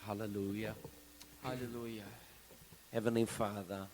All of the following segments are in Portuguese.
Hallelujah. Aleluia. Heavenly Father,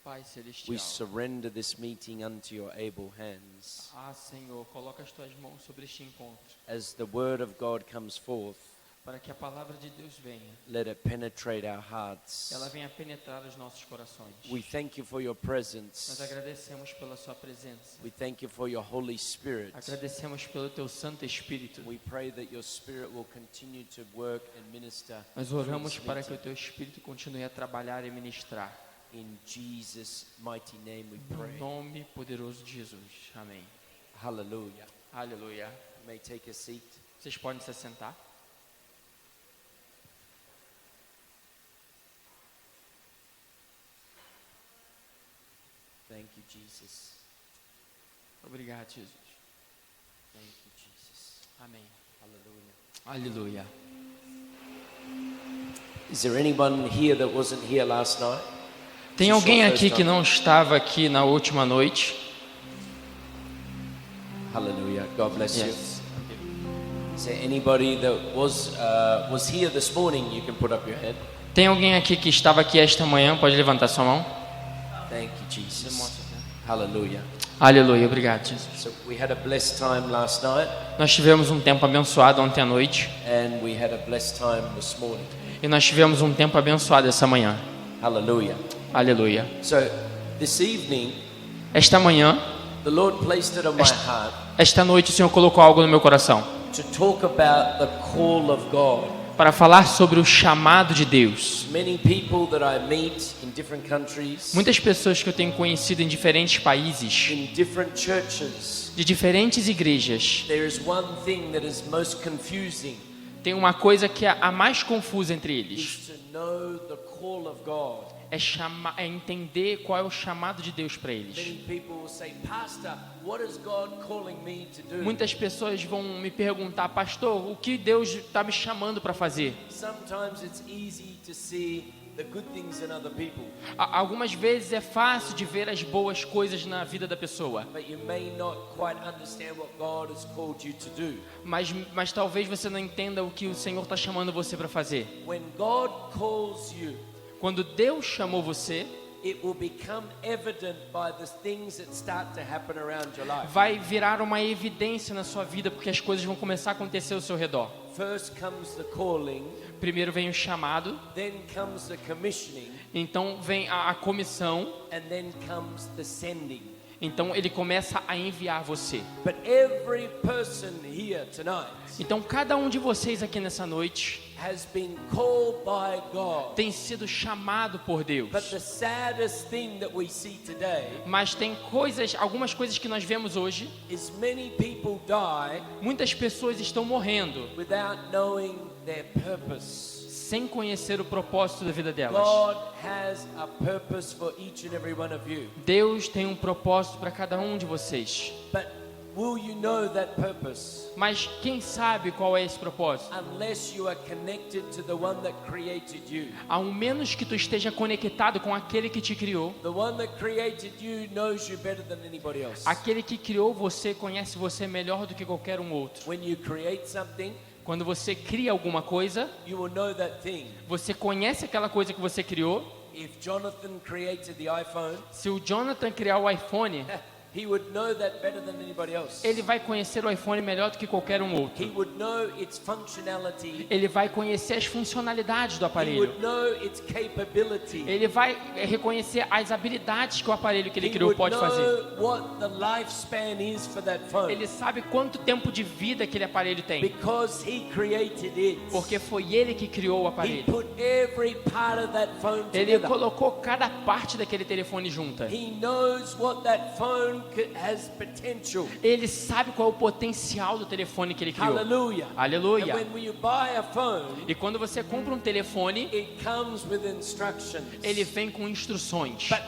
Pai we celestial. surrender this meeting unto your able hands. Senhor, coloca as tuas mãos sobre este encontro, As the word of God comes forth, para que a palavra de Deus venha. let it penetrate our hearts. Ela venha penetrar os nossos corações. We thank you for your Nós presence. agradecemos pela sua presença. We thank you for your Holy Spirit. Agradecemos pelo teu Santo Espírito. We pray that your Spirit will continue to work and minister. Nós through oramos this para que o meeting. teu Espírito continue a trabalhar e ministrar. In Jesus' mighty name we No pray. nome poderoso de Jesus. Amém. Hallelujah. Aleluia. You may take a seat. Vocês podem se assentar? Thank you, Jesus. Obrigado, Jesus. Thank you, Jesus. Amém. Hallelujah. Aleluia. Is there anyone here that wasn't here last night? Tem This is alguém your aqui first que time? não estava aqui na última noite? Hallelujah. God bless you. Yes. Is there anybody that was here this morning? You can put up your hand. Tem alguém aqui que estava aqui esta manhã? Pode levantar sua mão. Thank you, Jesus. Hallelujah. Aleluia. Obrigado, Jesus. So we had a blessed time last night, Nós tivemos um tempo abençoado ontem à noite and we had a blessed time this morning. e nós tivemos um tempo abençoado essa manhã. Hallelujah. Aleluia. So this evening, Esta manhã, the Lord placed it on my heart esta noite, o Senhor colocou algo no meu coração to talk about the call of God. para falar sobre o chamado de Deus. Many people that I meet in different countries, Muitas pessoas que eu tenho conhecido em diferentes países, in different churches, de diferentes igrejas, there is one thing that is most confusing, tem uma coisa que é a mais confusa entre eles. is to know the call of God. É entender qual é o chamado de Deus para eles. Many people will say, Pastor, what is God calling me to do? Muitas pessoas vão me perguntar, pastor, o que Deus está me chamando para fazer? Sometimes it's easy to see the good things in other people, Algumas vezes é fácil de ver as boas coisas na vida da pessoa, but you may not quite understand what God has called you to do. mas talvez você não entenda o que o Senhor está chamando você para fazer. When God calls you, Quando Deus chamou você, it will become evident by the things that start to happen around your life. vai virar uma evidência na sua vida, porque as coisas vão começar a acontecer ao seu redor. First comes the calling, Primeiro vem o chamado, then comes the commissioning, então vem a comissão, and then comes the sending. então ele começa a enviar você. But every person here tonight Então cada um de vocês aqui nessa noite has been called by God. tem sido chamado por Deus. But the saddest thing that we see today Mas tem algumas coisas que nós vemos hoje. is many people die Muitas pessoas estão morrendo without knowing their purpose. sem conhecer o propósito da vida delas. God has a purpose for each and every one of you. Deus tem um propósito para cada um de vocês. But will you know that purpose Mas quem sabe qual é esse propósito? unless you are connected to the one that created you? Ao menos que tu esteja conectado com aquele que te criou. The one that created you knows you better than anybody else. Aquele que criou você conhece você melhor do que qualquer um outro. When you create something, Quando você cria alguma coisa, you will know that thing. você conhece aquela coisa que você criou. If Jonathan created the iPhone, Se o Jonathan criar o iPhone, he would know that better than anybody else. ele vai conhecer o iPhone melhor do que qualquer um outro. He would know its functionality. Ele vai conhecer as funcionalidades do He aparelho. would know its capability. Ele vai reconhecer as habilidades que o aparelho que ele He criou would pode fazer. know what the lifespan is for that phone. Ele sabe quanto tempo de vida aquele aparelho tem. Because he created it. Porque foi ele que criou o He aparelho. put every part of that phone Ele together. colocou cada parte daquele telefone junta. He knows what that phone has potential. Ele sabe qual é o potencial do telefone que ele criou. Hallelujah. And Aleluia. when you buy a phone, E quando você compra um telefone, it comes with instructions. ele vem com instruções. But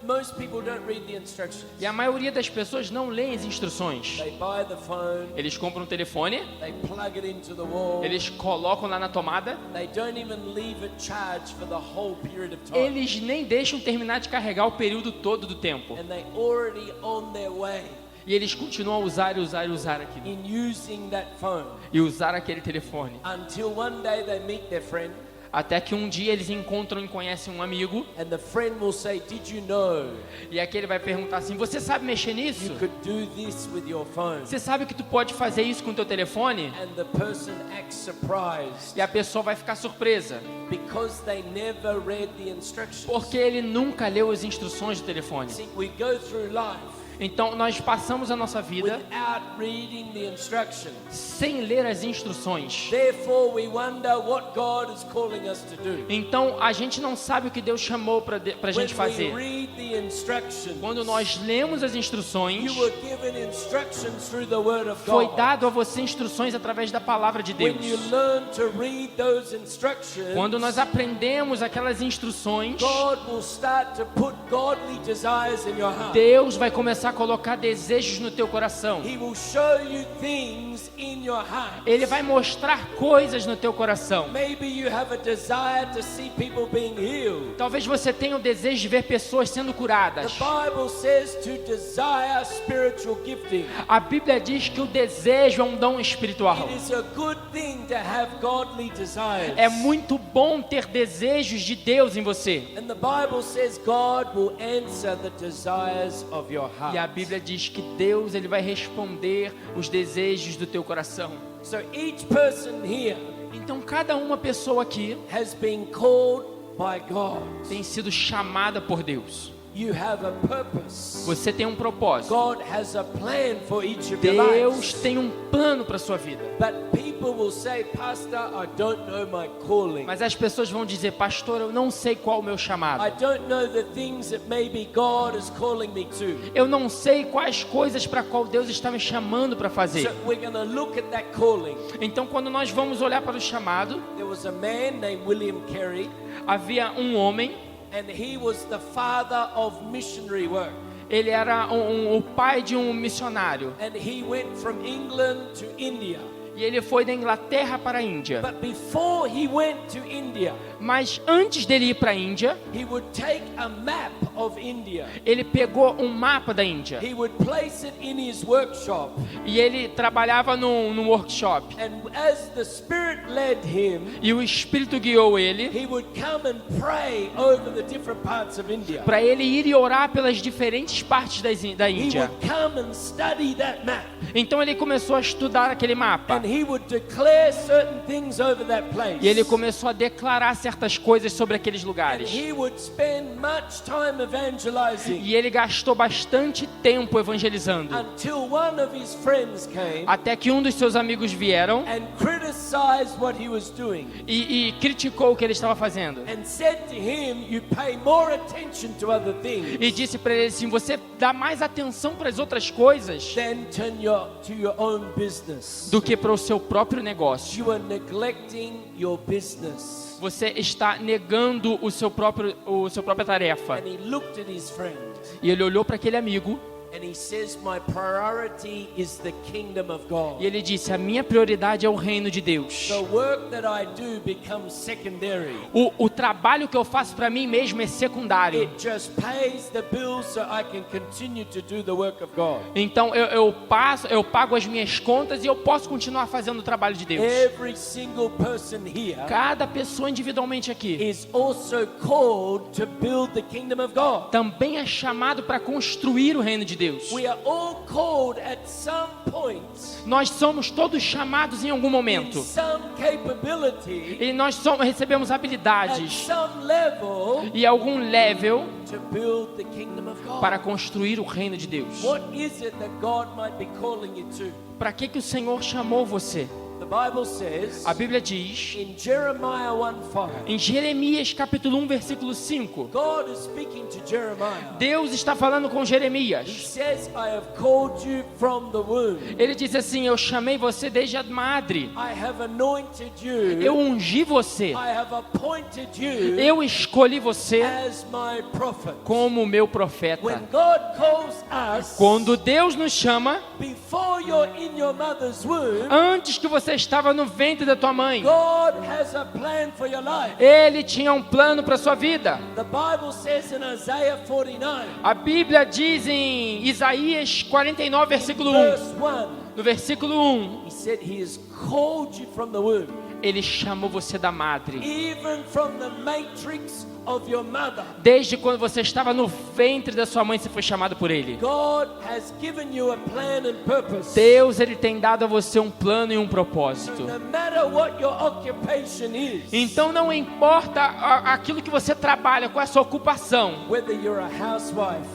most people don't read the instructions. E a maioria das pessoas não lê as instruções. They buy the phone, Eles compram um telefone, they plug it into the wall. eles colocam lá na tomada, They don't even leave it charged for the whole period of time. eles nem deixam terminar de carregar o período todo do tempo. And they already on their way. E eles continuam a usar e usar e usar aquilo. in using that phone E usar aquele telefone. until one day they meet their friend Até que um dia eles encontram e conhecem um amigo. and the friend will say, "Did you know E aquele vai perguntar assim: você sabe mexer nisso? you could do this with your phone?" Você sabe que tu pode fazer isso com o teu telefone? And the person acts surprised E a pessoa vai ficar surpresa. because they never read the instructions. Porque ele nunca leu as instruções do telefone. See, we go through life Então nós passamos a nossa vida without reading the instructions. sem ler as instruções. Therefore, we wonder what God is calling us to do. Então a gente não sabe o que Deus chamou para a gente When fazer. we read the instructions, Quando nós lemos as instruções, you were given instructions through the Word of foi God. dado a você instruções através da palavra de Deus. When you learn to read those instructions, Quando nós aprendemos aquelas instruções, God will start to put godly desires in your heart. Deus vai começar a colocar desejos no teu coração. He will show you things in your heart. Ele vai mostrar coisas no teu coração. Maybe you have a desire to see people being healed. Talvez você tenha o desejo de ver pessoas sendo The curadas. Bible says to desire spiritual gifting. A Bíblia diz que o desejo é um dom espiritual. It is a good thing to have godly desires. É muito bom ter desejos de Deus em você. And the Bible says God will answer the desires of your heart. E a Bíblia diz que Deus ele vai responder os desejos do teu coração. So each person here Então cada uma pessoa aqui has been called by God. tem sido chamada por Deus. You have a purpose. Você tem um propósito. God has a plan for each of your Deus lives. tem um plano para sua vida. But people will say, "Pastor, I don't know my calling. Mas as pessoas vão dizer: pastor, eu não sei qual o meu I chamado. don't know the things that maybe God is calling me to." Eu não sei quais coisas para qual Deus está me chamando para fazer. So we're going to look at that calling. Então quando nós vamos olhar para o chamado, There was a man named William Carey, havia um homem, and he was the father of missionary work. ele era o pai de um missionário. And he went from England to India. E ele foi da Inglaterra para a Índia. But before he went to India, Mas antes dele ir para a Índia, he would take a map of India. ele pegou um mapa da Índia. He would place it in his workshop. E ele trabalhava num workshop. And as the Spirit led him, E o Espírito guiou ele he would come and pray over the different parts of India. para ele ir e orar pelas diferentes partes da He Índia. would come and study that map. Então ele começou a estudar aquele mapa. And he would declare certain things over that place. E ele começou a declarar certas coisas sobre aqueles And lugares. he would spend much time evangelizing E ele gastou bastante tempo evangelizando. until one of his friends came Até que um dos seus amigos vieram and criticized what he was doing e criticou o que ele estava fazendo. and said to him, "You pay more attention to other things E disse para ele assim: você dá mais atenção para as outras coisas than to your own business. do que para o seu próprio negócio. You are neglecting your business." Você está negando a sua própria tarefa. And he looked at his friend E ele olhou para aquele amigo and he says, "My priority is the kingdom of God. e ele disse: a minha prioridade é o reino de Deus. The work that I do becomes secondary. O trabalho que eu faço para mim mesmo é secundário. It just pays the bills so I can continue to do the work of God." Então eu pago as minhas contas e eu posso continuar fazendo o trabalho de Deus. Every single person here Cada pessoa individualmente aqui is also called to build the kingdom of God. também é chamado para construir o reino de Deus. We are all called at some point, Nós somos todos chamados em algum in momento. some capability, E nós recebemos at habilidades some level, e algum level to build the kingdom of God. para construir o reino de Deus. What is it that God might be calling you to? Para que o Senhor chamou você? The Bible says A Bíblia diz in Jeremiah 1:5, em Jeremias capítulo 1 versículo 5. God is speaking to Jeremiah. Deus está falando com He Jeremias. says, "I have called you from the womb. Ele diz assim: eu chamei você desde a madre. I have anointed you. Eu ungi você. I have appointed you Eu escolhi você as my prophet." como meu profeta. When God calls us, Quando Deus nos chama, before you're in your mother's womb, antes que você você estava no ventre da tua mãe, God has a plan for your life. Ele tinha um plano para sua vida. The Bible says in Isaiah 49, A Bíblia diz em Isaías 49, versículo 1, verse 1, no versículo 1, He said He has called you from the womb, Ele chamou você da madre. even from the matrix of your mother. Desde quando você estava no ventre da sua mãe, você foi chamado por Ele. God has given you a plan and purpose. Deus, Ele tem dado a você um plano e um propósito. No matter what your occupation is, Então não importa aquilo que você trabalha, qual é a sua ocupação. whether you're a housewife,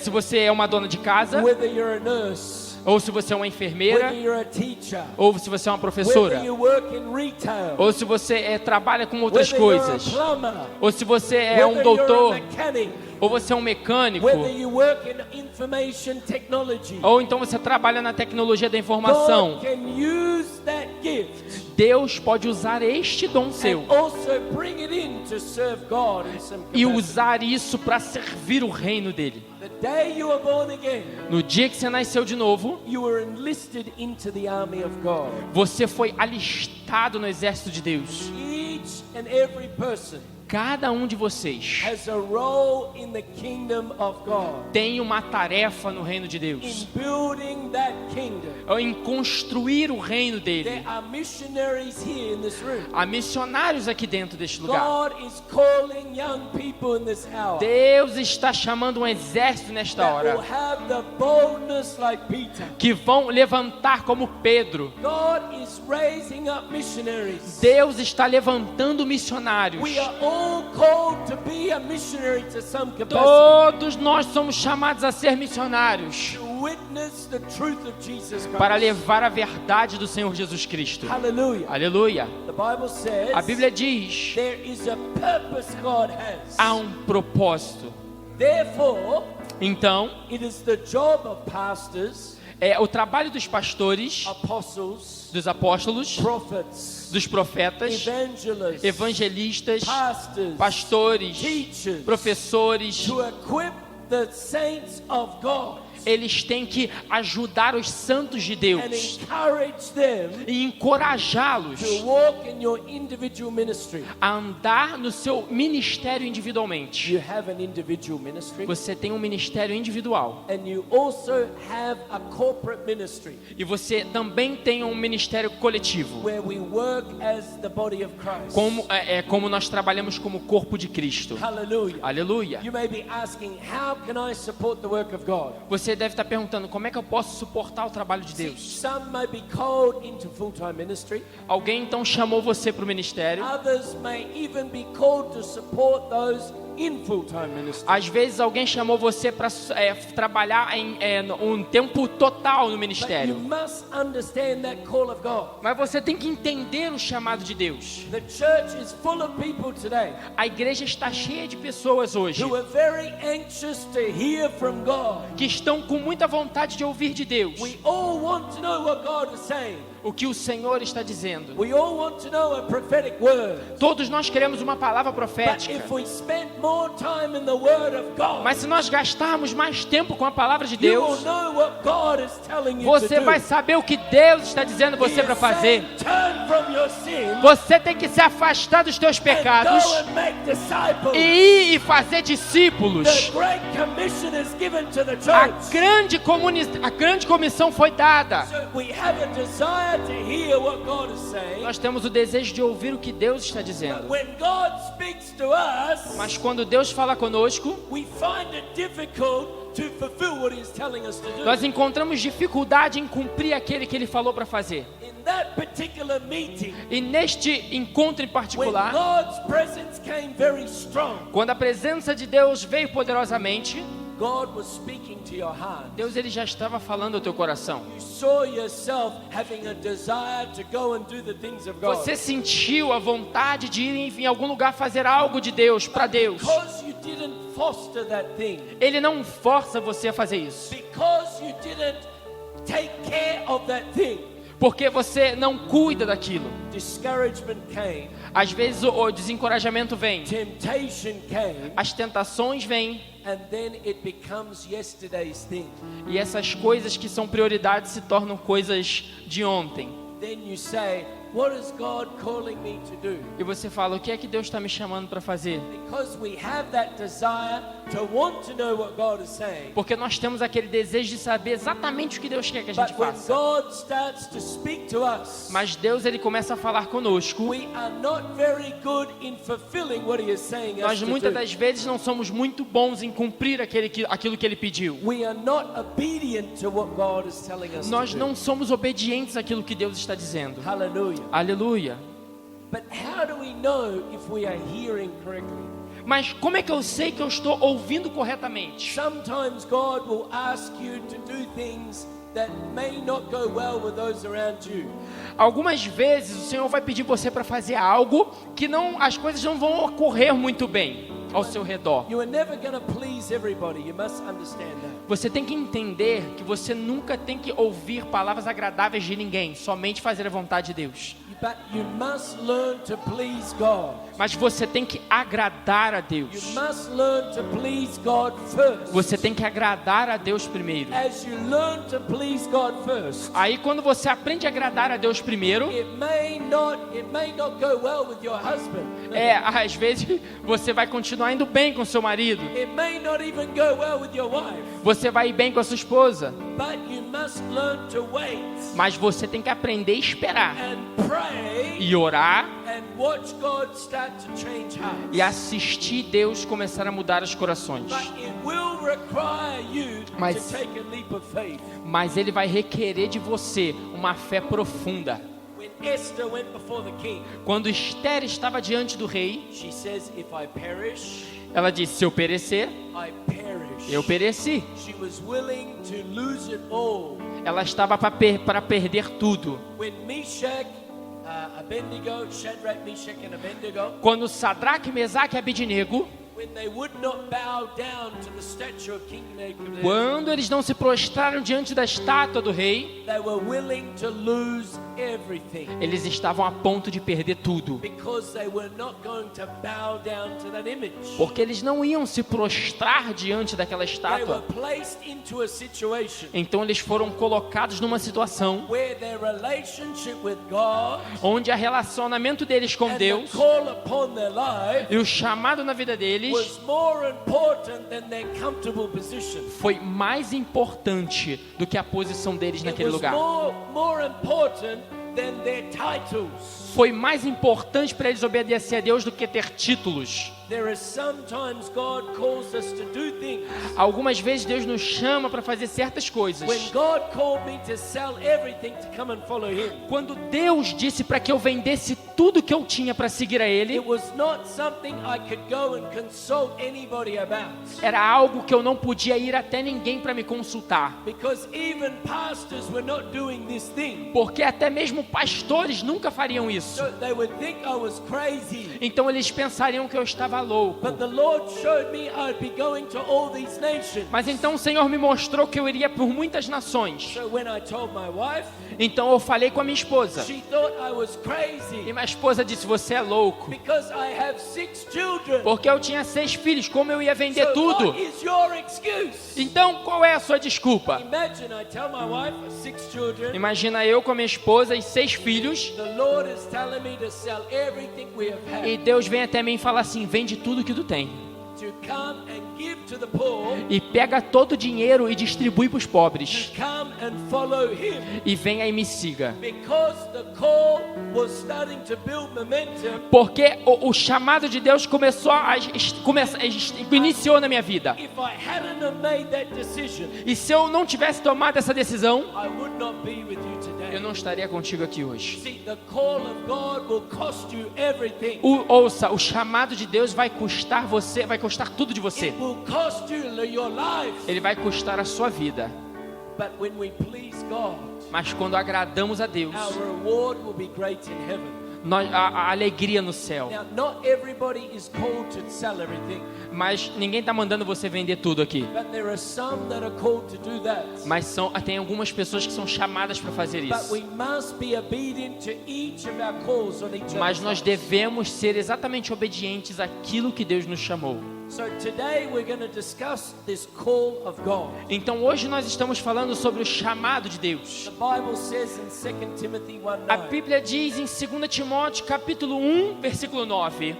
Se você é uma dona de casa, whether you're a nurse, ou se você é uma enfermeira, whether you're a teacher, ou se você é uma professora, whether you work in retail, ou se você trabalha com outras whether you're a coisas, plumber, ou se você é um whether you're a doutor, mechanic, ou você é um mecânico, whether you work in information technology, ou então você trabalha na tecnologia da informação. God can use that gift Deus pode usar este dom seu and also bring it in to serve God in some e capacity. usar isso para servir o reino dele. The day you were born again, No dia que você nasceu de novo, you were enlisted into the army of God. você foi alistado no exército de Deus. Each and every person Cada um de vocês has a role in the kingdom of God, tem uma tarefa no reino de in Deus, building that kingdom. em construir o reino dele. There are missionaries here in this room. Há missionários aqui dentro deste lugar. God is calling young people in this hour Deus está chamando um exército nesta that will hora, have the boldness like Peter. que vão levantar como Pedro. God is raising up missionaries. Deus está levantando missionários. We are all called to be a missionary to some capacity, Todos nós somos chamados a ser missionários to witness the truth of Jesus para Christ. levar a verdade do Senhor Jesus Cristo. Hallelujah. Aleluia. The Bible says A Bíblia diz: there is a purpose God has. há um propósito. Therefore, Então, it is the job of pastors, é o trabalho dos pastores, apostles, dos apóstolos, prophets, dos profetas, evangelists, evangelistas, pastors, pastores, teachers, professores. to equip the saints of God Eles têm que ajudar os santos de and Deus encourage them e encorajá-los to walk in your individual ministry. a andar no seu ministério individualmente. You have an individual ministry, Você tem um ministério individual and you also have a corporate ministry e você também tem um ministério coletivo. where we work as the body of Christ. Como nós trabalhamos como corpo de Cristo. Hallelujah. Aleluia. You may be asking, how can I support the work of God? Você deve estar perguntando, como é que eu posso suportar o trabalho de Deus? Some may be called into full-time ministry. Alguém então chamou você para o ministério. Others may even be called to support those in full-time ministry. Às vezes alguém chamou você para trabalhar um tempo total no But you ministério. must understand that call of God. Mas você tem que entender o chamado de Deus. The church is full of people today A igreja está cheia de pessoas hoje who are very anxious to hear from God. que estão com muita vontade de ouvir de Deus We all want to know what God is saying. o que o Senhor está dizendo. We all want to know a prophetic word. Todos nós queremos uma palavra But profética. if we spend more time in the word of God, Mas se nós gastarmos mais tempo com a palavra de you will Deus, know what God is telling you você to do. vai saber o que Deus está dizendo He você is para fazer. saying, turn from your sin Você tem que se afastar dos teus and pecados go and make disciples. e ir e fazer discípulos. The great commission is given to the A church. grande comissão foi dada. So we have a desire to hear what God is saying. Nós temos o desejo de ouvir o que Deus está dizendo. When God speaks to us, Mas quando Deus fala conosco, we find it difficult to fulfill what He's telling us to do. nós encontramos dificuldade em cumprir aquele que Ele falou para fazer. In that particular meeting, E neste encontro em when particular, God's presence came very strong, quando a presença de Deus veio poderosamente, God was speaking to your heart. Deus ele já estava falando ao teu coração. You saw yourself having a desire to go and do the things of God. Você sentiu a vontade de ir em algum lugar fazer algo de Deus, para Deus. Because you didn't foster that thing, Ele não força você a fazer isso. because you didn't take care of that thing, Porque você não cuida daquilo. discouragement came, Às vezes o desencorajamento vem. temptation came, As tentações vêm. and then it becomes yesterday's thing. E essas coisas que são prioridades se tornam coisas de ontem. then you say, what is God calling me to do? E você fala, o que é que Deus está me chamando para fazer? Because we have that desire to want to know what God is saying. Porque nós temos aquele desejo de saber exatamente o que Deus quer que a gente But when faça. God starts to speak to us, Mas Deus, ele começa a falar conosco. we are not very good in fulfilling what He is saying us Nós to muitas do. das vezes não somos muito bons em cumprir aquilo que ele pediu. We are not obedient to what God is telling us Nós to do. não somos obedientes àquilo que Deus está dizendo. Hallelujah. Aleluia. But how do we know if we are hearing correctly? Mas como é que eu sei que eu estou ouvindo corretamente? Sometimes God will ask you to do things that may not go well with those around you. Algumas vezes o Senhor vai pedir você para fazer algo que as coisas não vão ocorrer muito bem ao seu redor. You are never going to please everybody. You must understand that. Você tem que entender que você nunca tem que ouvir palavras agradáveis de ninguém, somente fazer a vontade de Deus. But you must learn to please God. Mas você tem que agradar a You Deus. must learn to please God first. Você tem que agradar a Deus primeiro. As you learn to please God first, Aí quando você aprende a agradar a Deus primeiro, it may not go well with your husband. às vezes você vai continuar indo bem com seu marido. It may not even go well with your wife. Você vai ir bem com a sua esposa. But you must learn to wait Mas você tem que aprender a esperar and pray e orar and watch God start to change hearts. e assistir Deus começar a mudar os corações. But it will require you Mas- to take a leap of faith. Mas Ele vai requerer de você uma fé profunda. When Esther went before the king, Quando Esther estava diante do rei, she says, if I perish, ela disse, se eu perecer, I perish. eu pereci. She was willing to lose it all. Ela estava para perder tudo. When Shadrach, Meshach and Abednego, Quando Sadraque, Mesaque e Abednego, when they would not bow down to the statue of King Nebuchadnezzar, quando eles não se prostraram diante da estátua do rei, they were willing to lose everything eles estavam a ponto de perder tudo. because they were not going to bow down to that image. Porque eles não iam se prostrar diante daquela They were estátua. placed into a situation Então eles foram colocados numa situação where their relationship with God onde o relacionamento deles com and the Deus call upon their life e o chamado na vida deles was more important than their comfortable position. foi mais importante do que a posição deles It naquele was lugar. more important than their titles. Foi mais importante para eles obedecer a Deus do que ter títulos. There is sometimes God calls us to do things. Algumas vezes Deus nos chama para fazer certas coisas. When God called me to sell everything to come and follow Him, Quando Deus disse para que eu vendesse tudo que eu tinha para seguir a Ele, it was not something I could go and consult anybody about. era algo que eu não podia ir até ninguém para me consultar. Because even pastors were not doing this thing. Porque até mesmo pastores nunca fariam isso. So they would think I was crazy. Então eles pensariam que eu estava louco. But the Lord showed me I'd be going to all these nations. Mas então o Senhor me mostrou que eu iria por muitas nações. So when I told my wife, Então eu falei com a minha esposa. she thought I was E crazy minha esposa disse, você é louco. because I have 6 children. Porque eu tinha 6 filhos, como eu ia vender So tudo? what is your excuse? Então qual é a sua desculpa? Imagine I tell my wife, 6 children, Imagina eu com a minha esposa e 6 filhos. the Lord is telling me to sell everything we have had, E Deus vem até mim e fala assim, vende tudo que tu tem. to come and give to the poor, E pega todo o dinheiro e distribui para os pobres. to come and follow Him. E venha e me siga. Because the call was starting to build momentum, Porque o chamado de Deus iniciou na minha vida. if I hadn't have made that decision, E se eu não tivesse tomado essa decisão, I would not be with you today. eu não estaria contigo aqui hoje. See, the call of God will cost you everything. Ouça, o chamado de Deus vai custar você, vai custar tudo de você. It will cost you your life. Ele vai custar a sua vida. But when we please God, Mas quando agradamos a Deus, our reward will be great in heaven. a alegria no céu. Now, not everybody is called to sell everything, Mas ninguém está mandando você vender tudo aqui. but there are some that are called to do that. Mas tem algumas pessoas que são chamadas para fazer But isso. we must be obedient to each of our calls on each Mas other's nós lives. devemos ser exatamente obedientes àquilo que Deus nos chamou. So today we're going to discuss this call of God. Então hoje nós estamos falando sobre o chamado de Deus. The Bible says in 2 Timothy A 1:9, Bíblia diz em 2 Timóteo capítulo 1, versículo 9.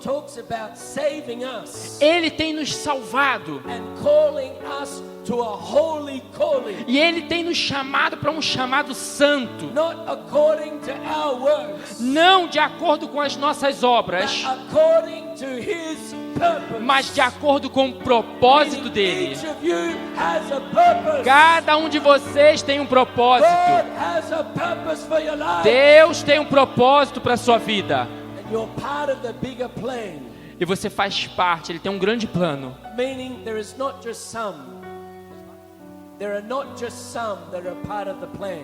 talks about saving us Ele tem nos salvado and calling us to a holy calling, e Ele tem nos chamado para um chamado santo. not according to our works, Não de acordo com as nossas but obras, according to His purpose. mas de acordo com o propósito dele. Each of you has a purpose. Cada um de vocês tem um propósito. God has a purpose for your life. Deus tem um propósito para a sua vida. And you're part of the bigger plan. E você faz parte, Ele tem um grande plano. Meaning there is not just some. There are not just some that are part of the plan,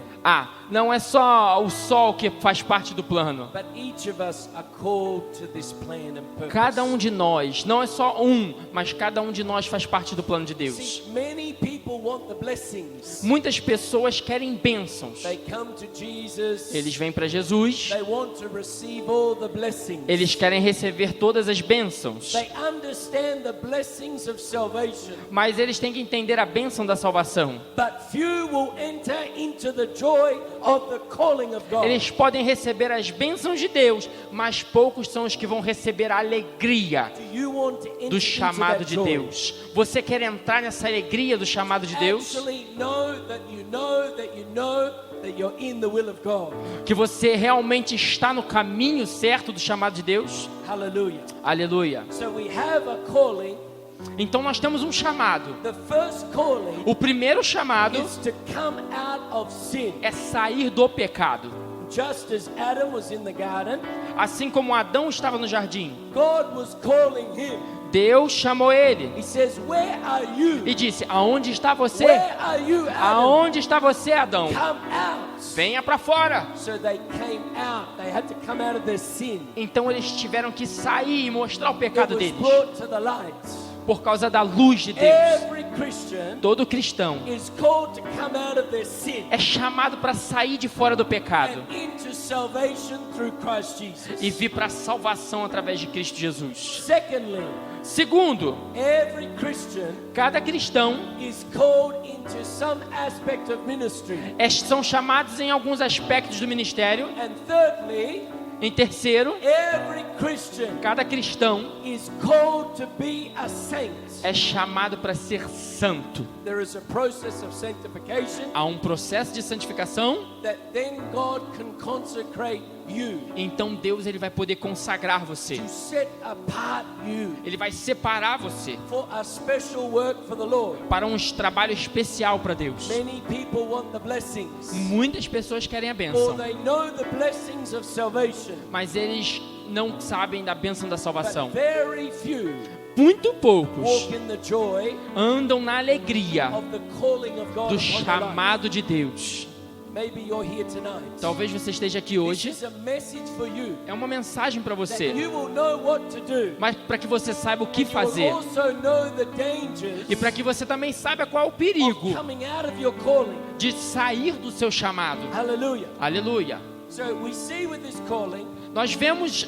Não é só o sol que faz parte do plano. but each of us are called to this plan and purpose. Cada um de nós, não é só um, mas cada um de nós faz parte do plano de Deus. See, many people want the blessings. Muitas pessoas querem bênçãos. They come to Jesus. Eles vêm para Jesus, They want to receive all the blessings. eles querem receber todas as bênçãos. They understand the blessings of salvation. Mas eles têm que entender a bênção da salvação. But few will enter into the joy of the calling of God. Eles podem receber as bênçãos de Deus, mas poucos são os que vão receber a alegria Do you want to enter do chamado into that de joy? Deus. Você quer entrar nessa alegria do chamado de Deus? Actually know that you know that you know that you're in the will of God. Que você realmente está no caminho certo do chamado de Deus? Hallelujah. Aleluia. So we have a calling. Então nós temos um chamado. The first calling O primeiro chamado is to come out of sin. é sair do pecado. Just as Adam was in the garden, Assim como Adão estava no jardim, God was calling him. Deus chamou ele He says, "Where are you? e disse: aonde está você? Where are you, Adam? Aonde está você, Adão? Come out." Venha para fora. So they came out. They had to come out of their sin. Então eles tiveram que sair e mostrar o It pecado was deles brought to the light. por causa da luz de Deus. Every Christian Todo cristão is called to come out of their sin é chamado para sair de fora do pecado and into salvation through Christ e Jesus. vir para a salvação através de Cristo Jesus. Secondly, Segundo, every Christian cada cristão is called into some aspect of ministry. são chamados em alguns aspectos do ministério. And thirdly, Em terceiro, every Christian cada cristão is called to be a saint. é chamado para ser santo. There is a process of sanctification Há um processo de santificação, that then God can consecrate you, então Deus ele vai poder consagrar você. to set apart you Ele vai separar você for a special work for the Lord. para um trabalho especial para Deus. Many people want the blessings, Muitas pessoas querem a or bênção, they know the blessings of salvation, mas eles não sabem da bênção da salvação. but very few Muito poucos walk in the joy andam na alegria of the calling of God do upon their life. chamado de Deus. Maybe you're here tonight. Talvez você esteja aqui This hoje. is a message for you, É uma mensagem para that você, you will know what to do. mas para que você saiba o que You will fazer also know the dangers e para que você também saiba qual é o of perigo coming out of your calling. de sair do seu chamado. Hallelujah. Aleluia. So we see with this calling, Nós vemos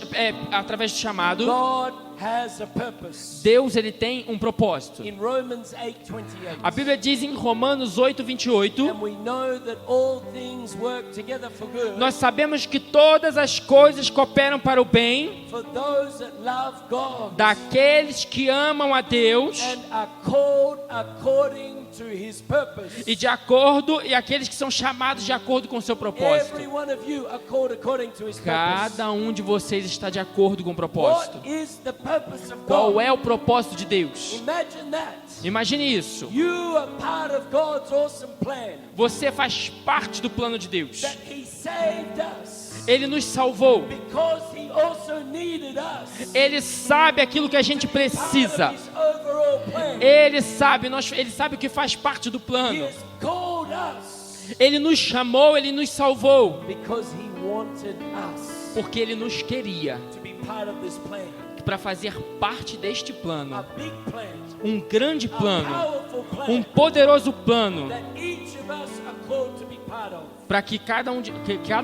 através do chamado, God has a purpose. Deus ele tem um propósito. In Romans 8:28. A Bíblia diz em Romanos 8:28, And we know that all things work together for good nós sabemos que todas as coisas cooperam para o bem for those that love God daqueles que amam a Deus and are called according to his purpose. e aqueles que são chamados de acordo com o seu propósito. Every one of you are called according to his purpose. Cada um de vocês está de acordo com o propósito. What is the purpose of Qual God? é o propósito de Deus? Imagine that. Imagine isso. You are part of God's awesome plan, Você faz parte do plano de Deus. that he saved us Ele nos salvou. because he also needed us. Ele sabe aquilo que a gente Part precisa. of his overall plan. Ele sabe o que faz parte do He plano. has called us Ele nos chamou, ele nos salvou, because he wanted us porque ele nos queria to be part of this plan. para fazer parte deste A plano. big plan, Um grande a plano, powerful plan um poderoso plano that each of us are called to be part of. para que cada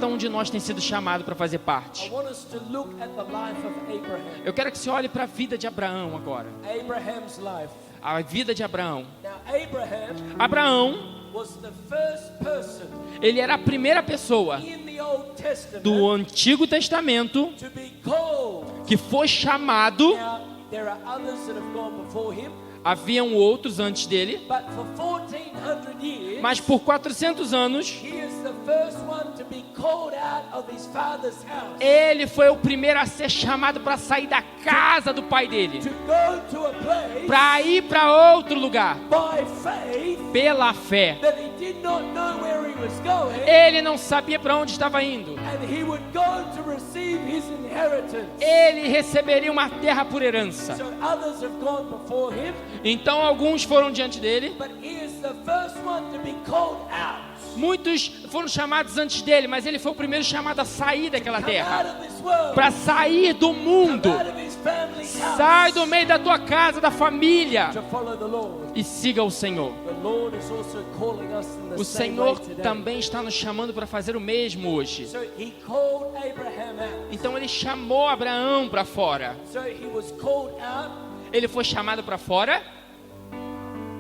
um de nós tem sido chamado para fazer I parte. want us to look at the life of Abraham. Eu quero que você olhe para a vida de Abraão agora. Abraham's life. A vida de Abraão. Now, Abraham Abraão, was the first person ele era a primeira pessoa in the Old Testament do Antigo Testamento to be called. que foi chamado. Now, there are others that have gone before him, Haviam outros antes dele, but for 1400 years, mas por 400 anos, he is the first one to be called out of his father's house. ele foi o primeiro a ser chamado para sair da casa do pai dele, To go to a place para ir para outro lugar, by faith pela fé. that he did not know where he was going, Ele não sabia para onde estava indo. and he would go to receive his inheritance. Ele receberia uma terra por herança. So others have gone before him, Então alguns foram diante dele, but he is the first one to be called out. muitos foram chamados antes dele, mas ele foi o primeiro chamado a sair daquela Come terra, out of this world. para sair do Come mundo. out of his family's house. Sai do meio da tua casa, da família, To follow the Lord. e siga o Senhor. The Lord is also calling us in the O same Senhor way today. também está nos chamando para fazer o mesmo hoje. So he called Abraham out. Então ele chamou Abraão para fora. So he was called out Ele foi chamado para fora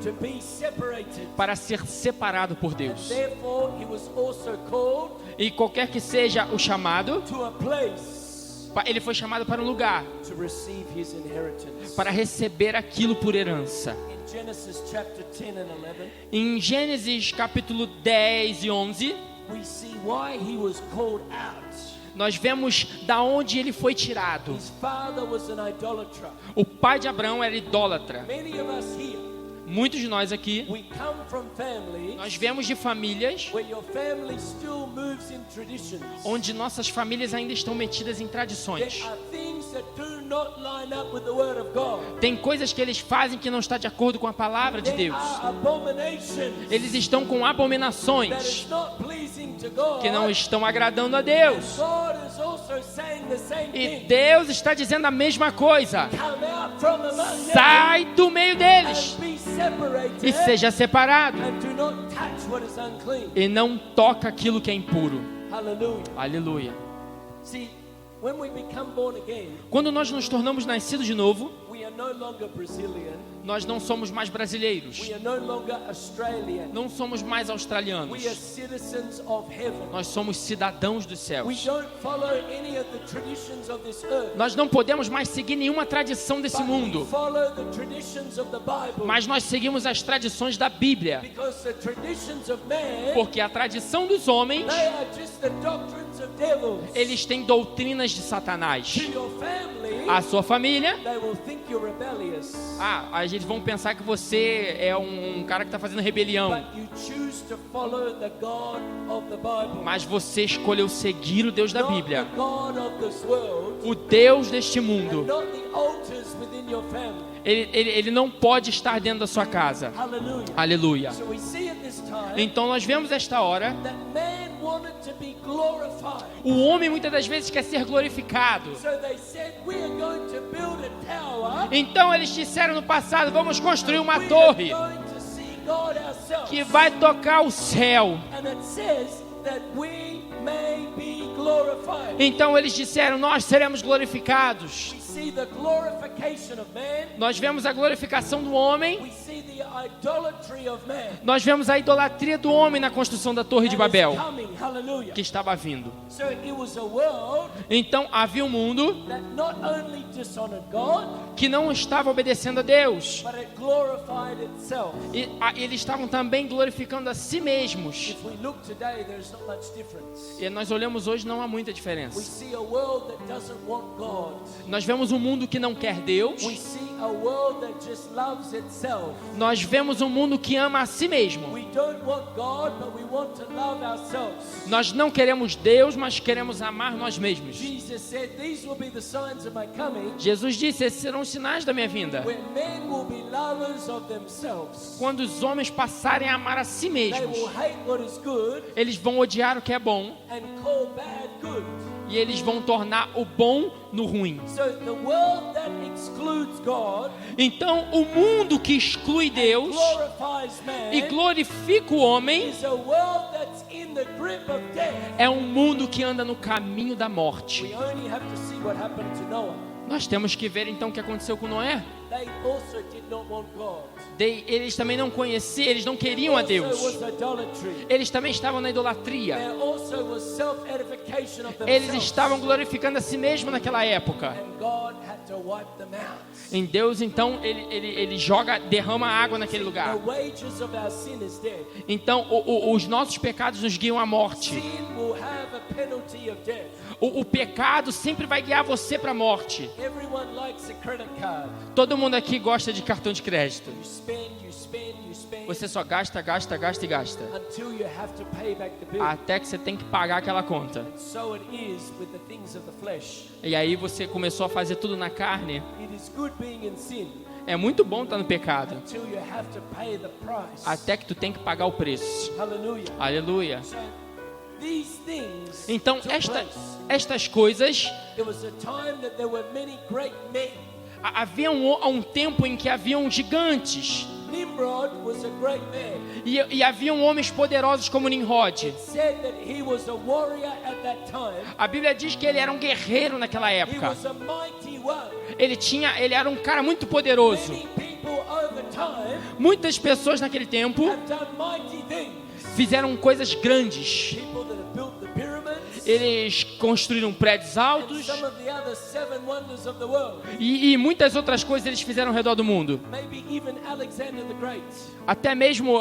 to be separated. para ser separado por Deus. Therefore, he was also called E qualquer que seja o chamado, to a place ele foi chamado para um lugar, to receive his inheritance. para receber aquilo por herança. In Genesis chapter 10 and 11, Em Gênesis capítulo 10 e 11, we see why he was called out. nós vemos da onde ele foi tirado. His father was an idolater. O pai de Abraão era idólatra. Many of us here, Muitos de nós aqui, we come from families nós viemos de famílias where your family still moves in traditions. onde nossas famílias ainda estão metidas em There tradições. are things that do not line up with the word of God. Tem coisas que eles fazem que não está de acordo com a palavra de There Deus. are abominations Eles estão com that abominações is not pleasing to God. que não estão agradando a Deus. God is also saying the same E thing. Deus está dizendo a mesma coisa. Come out from among them Sai do meio deles and be separated e seja separado. and do not touch what is unclean. E não toca aquilo que é impuro. Hallelujah. Aleluia. See, when we become born again, Quando nós nos tornamos nascidos de novo, we are no longer Brazilian. nós não somos mais brasileiros. We are no longer Australian. Não somos mais australianos. We are citizens of heaven. Nós somos cidadãos dos We céus. don't follow any of the traditions of this earth. Nós não podemos mais seguir nenhuma tradição desse But we mundo. follow the traditions of the Bible. Mas nós seguimos as tradições da Bíblia. Because the traditions of man, Porque a tradição dos homens, they are just the doctrines of devils. eles têm doutrinas de Satanás. To your family, A sua família, they will think you're rebellious. eles vão pensar que você é um cara que está fazendo rebelião. But you choose to follow the God of the Bible. Mas você escolheu seguir o Deus da Not Bíblia. the God of this world. O Deus deste And mundo. not the altars within your family. Ele não pode estar dentro da sua casa. Hallelujah. Aleluia. So we see at this time Então nós vemos esta hora, that man wanted to be glorified. o homem muitas das vezes quer ser glorificado. So they said, we are going to build a tower. Então eles disseram no passado, vamos construir uma We are torre going to see God ourselves. que vai tocar o céu. And it says that we may be glorified. Então eles disseram, nós seremos glorificados. We see the glorification of man. Nós vemos a glorificação do homem. We see the idolatry of man. Nós vemos a idolatria do homem na construção da Torre de That is Babel, coming. Hallelujah. que estava vindo. So it was a world Então havia um mundo that not only dishonored God, que não estava obedecendo a Deus. but it glorified itself. E eles estavam também glorificando a si mesmos. If we look today, there's not much difference. E nós olhamos hoje, não há muita We diferença. see a world that doesn't want God. Nós vemos um mundo que não quer Deus. We see a world that just loves itself. Nós vemos um mundo que ama a si mesmo. We don't want God, but we want to love ourselves. Nós não queremos Deus, mas queremos amar nós mesmos. Jesus said, these will be the signs of my coming, Jesus disse, esses serão os sinais da minha vinda. where men will be lovers of themselves. Quando os homens passarem a amar a si They mesmos, will hate what is good eles vão odiar o que é bom and call bad good. e eles vão tornar o bom no ruim. So the world that excludes God Então, o mundo que exclui Deus glorifies man e glorifica o homem is a world that's in the grip of death. é um mundo que anda no caminho da morte. We only have to see what happened to Noah. Nós temos que ver então o que aconteceu com Noé. They also did not want God. Eles também não conheciam, eles não queriam a Also Deus. was idolatry. Eles também estavam na idolatria. There also was self-edification of Eles themselves. estavam glorificando a si mesmo naquela época. And God had to wipe them out. Em Deus, então, ele derrama água naquele The lugar. wages of our sin is death. Então, os nossos pecados nos guiam à morte. Sin will have a penalty of death. O pecado sempre vai guiar você para a morte. Everyone likes a credit card. Todo mundo aqui gosta de cartão de crédito. You spend, you spend, you spend Você só gasta, gasta, gasta e gasta. until you have to pay back the bill. Até que você tem que pagar aquela conta. So it is with the things of the flesh. E aí você começou a fazer tudo na carne. It is good being in sin É muito bom estar no pecado. until you have to pay the price. Até que tu tem que pagar o preço. Hallelujah. Aleluia. So these things Então, took place. estas coisas, It was a time that there were many great men. havia um tempo em que haviam gigantes. Nimrod was a great man. E haviam homens poderosos como Nimrod. Said that he was a warrior at that time. A Bíblia diz que ele era um guerreiro naquela He época. was a mighty one. Ele era um cara muito poderoso. Many people over time Muitas pessoas naquele tempo have done mighty things. fizeram coisas grandes. People that have built the pyramids. Eles construíram prédios And altos some of the other 7 wonders of the world. e muitas outras coisas eles fizeram ao redor do mundo. Maybe even Alexander the Great. Até mesmo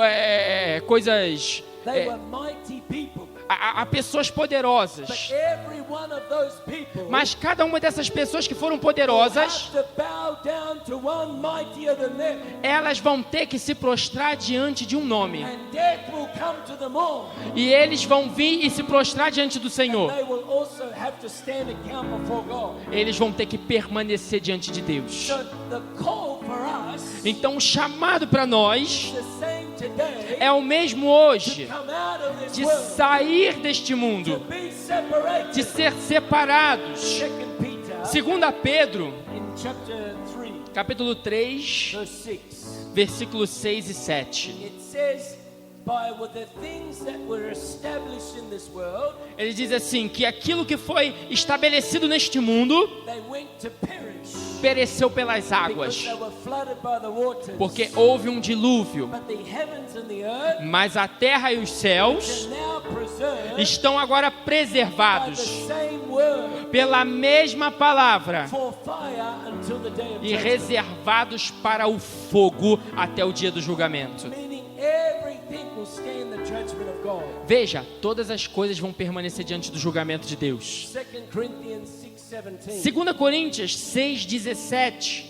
coisas... They were mighty people. Há pessoas But poderosas. every one of those people Mas cada uma dessas pessoas que foram will poderosas, have to bow down to one mightier than them. elas vão ter que se prostrar diante de um nome. And death will come to them all. E eles vão vir e se prostrar diante do Senhor. They will also have to stand account before God. Eles vão ter que permanecer diante de Deus. So the call for us Então o chamado para nós is the same today. é o mesmo hoje. Come out of this De world. sair deste To mundo. be separated. De ser separados. 2 Peter 2 Pedro, in chapter 3, capítulo 3, verse 6. versículos 6 e 7. It says, by the things that were established in this world, Ele diz assim, que aquilo que foi estabelecido neste mundo they went to perish pereceu pelas because águas, they were flooded by the waters. porque houve um dilúvio. But the heavens and the earth Mas a terra e os céus are now preserved estão agora by the preservados same word pela mesma palavra for fire until the day of e judgment. reservados para o fogo até o dia do julgamento. Meaning everything will stand the judgment of God. Veja, todas as coisas vão permanecer diante do julgamento de Deus. 2 Corinthians 6:17. 2 Coríntios 6,17.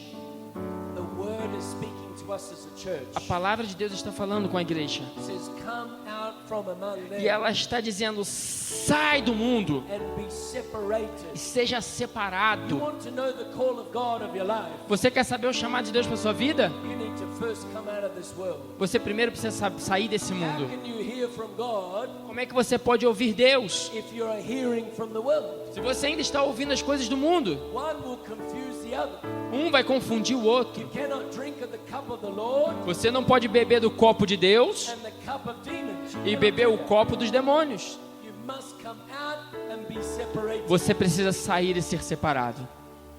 The word is speaking to us as a church. A palavra de Deus está falando com a igreja. It says, come out from among them E ela está dizendo, sai do mundo and be separated. e seja You separado. want to know the call of God of your life? Você quer saber o chamado de Deus para sua vida? You need to first come out of this world. Você primeiro precisa sair desse How mundo. can you hear from God Como é que você pode ouvir Deus if you are hearing from the world? se você ainda está ouvindo as coisas do mundo? One will confuse the other. Um vai confundir o outro. You cannot drink of the cup of the Lord Você não pode beber do copo de Deus and the cup of demons. You e cannot beber do o that. copo dos demônios. You must come out and be separated. Você precisa sair e ser separado.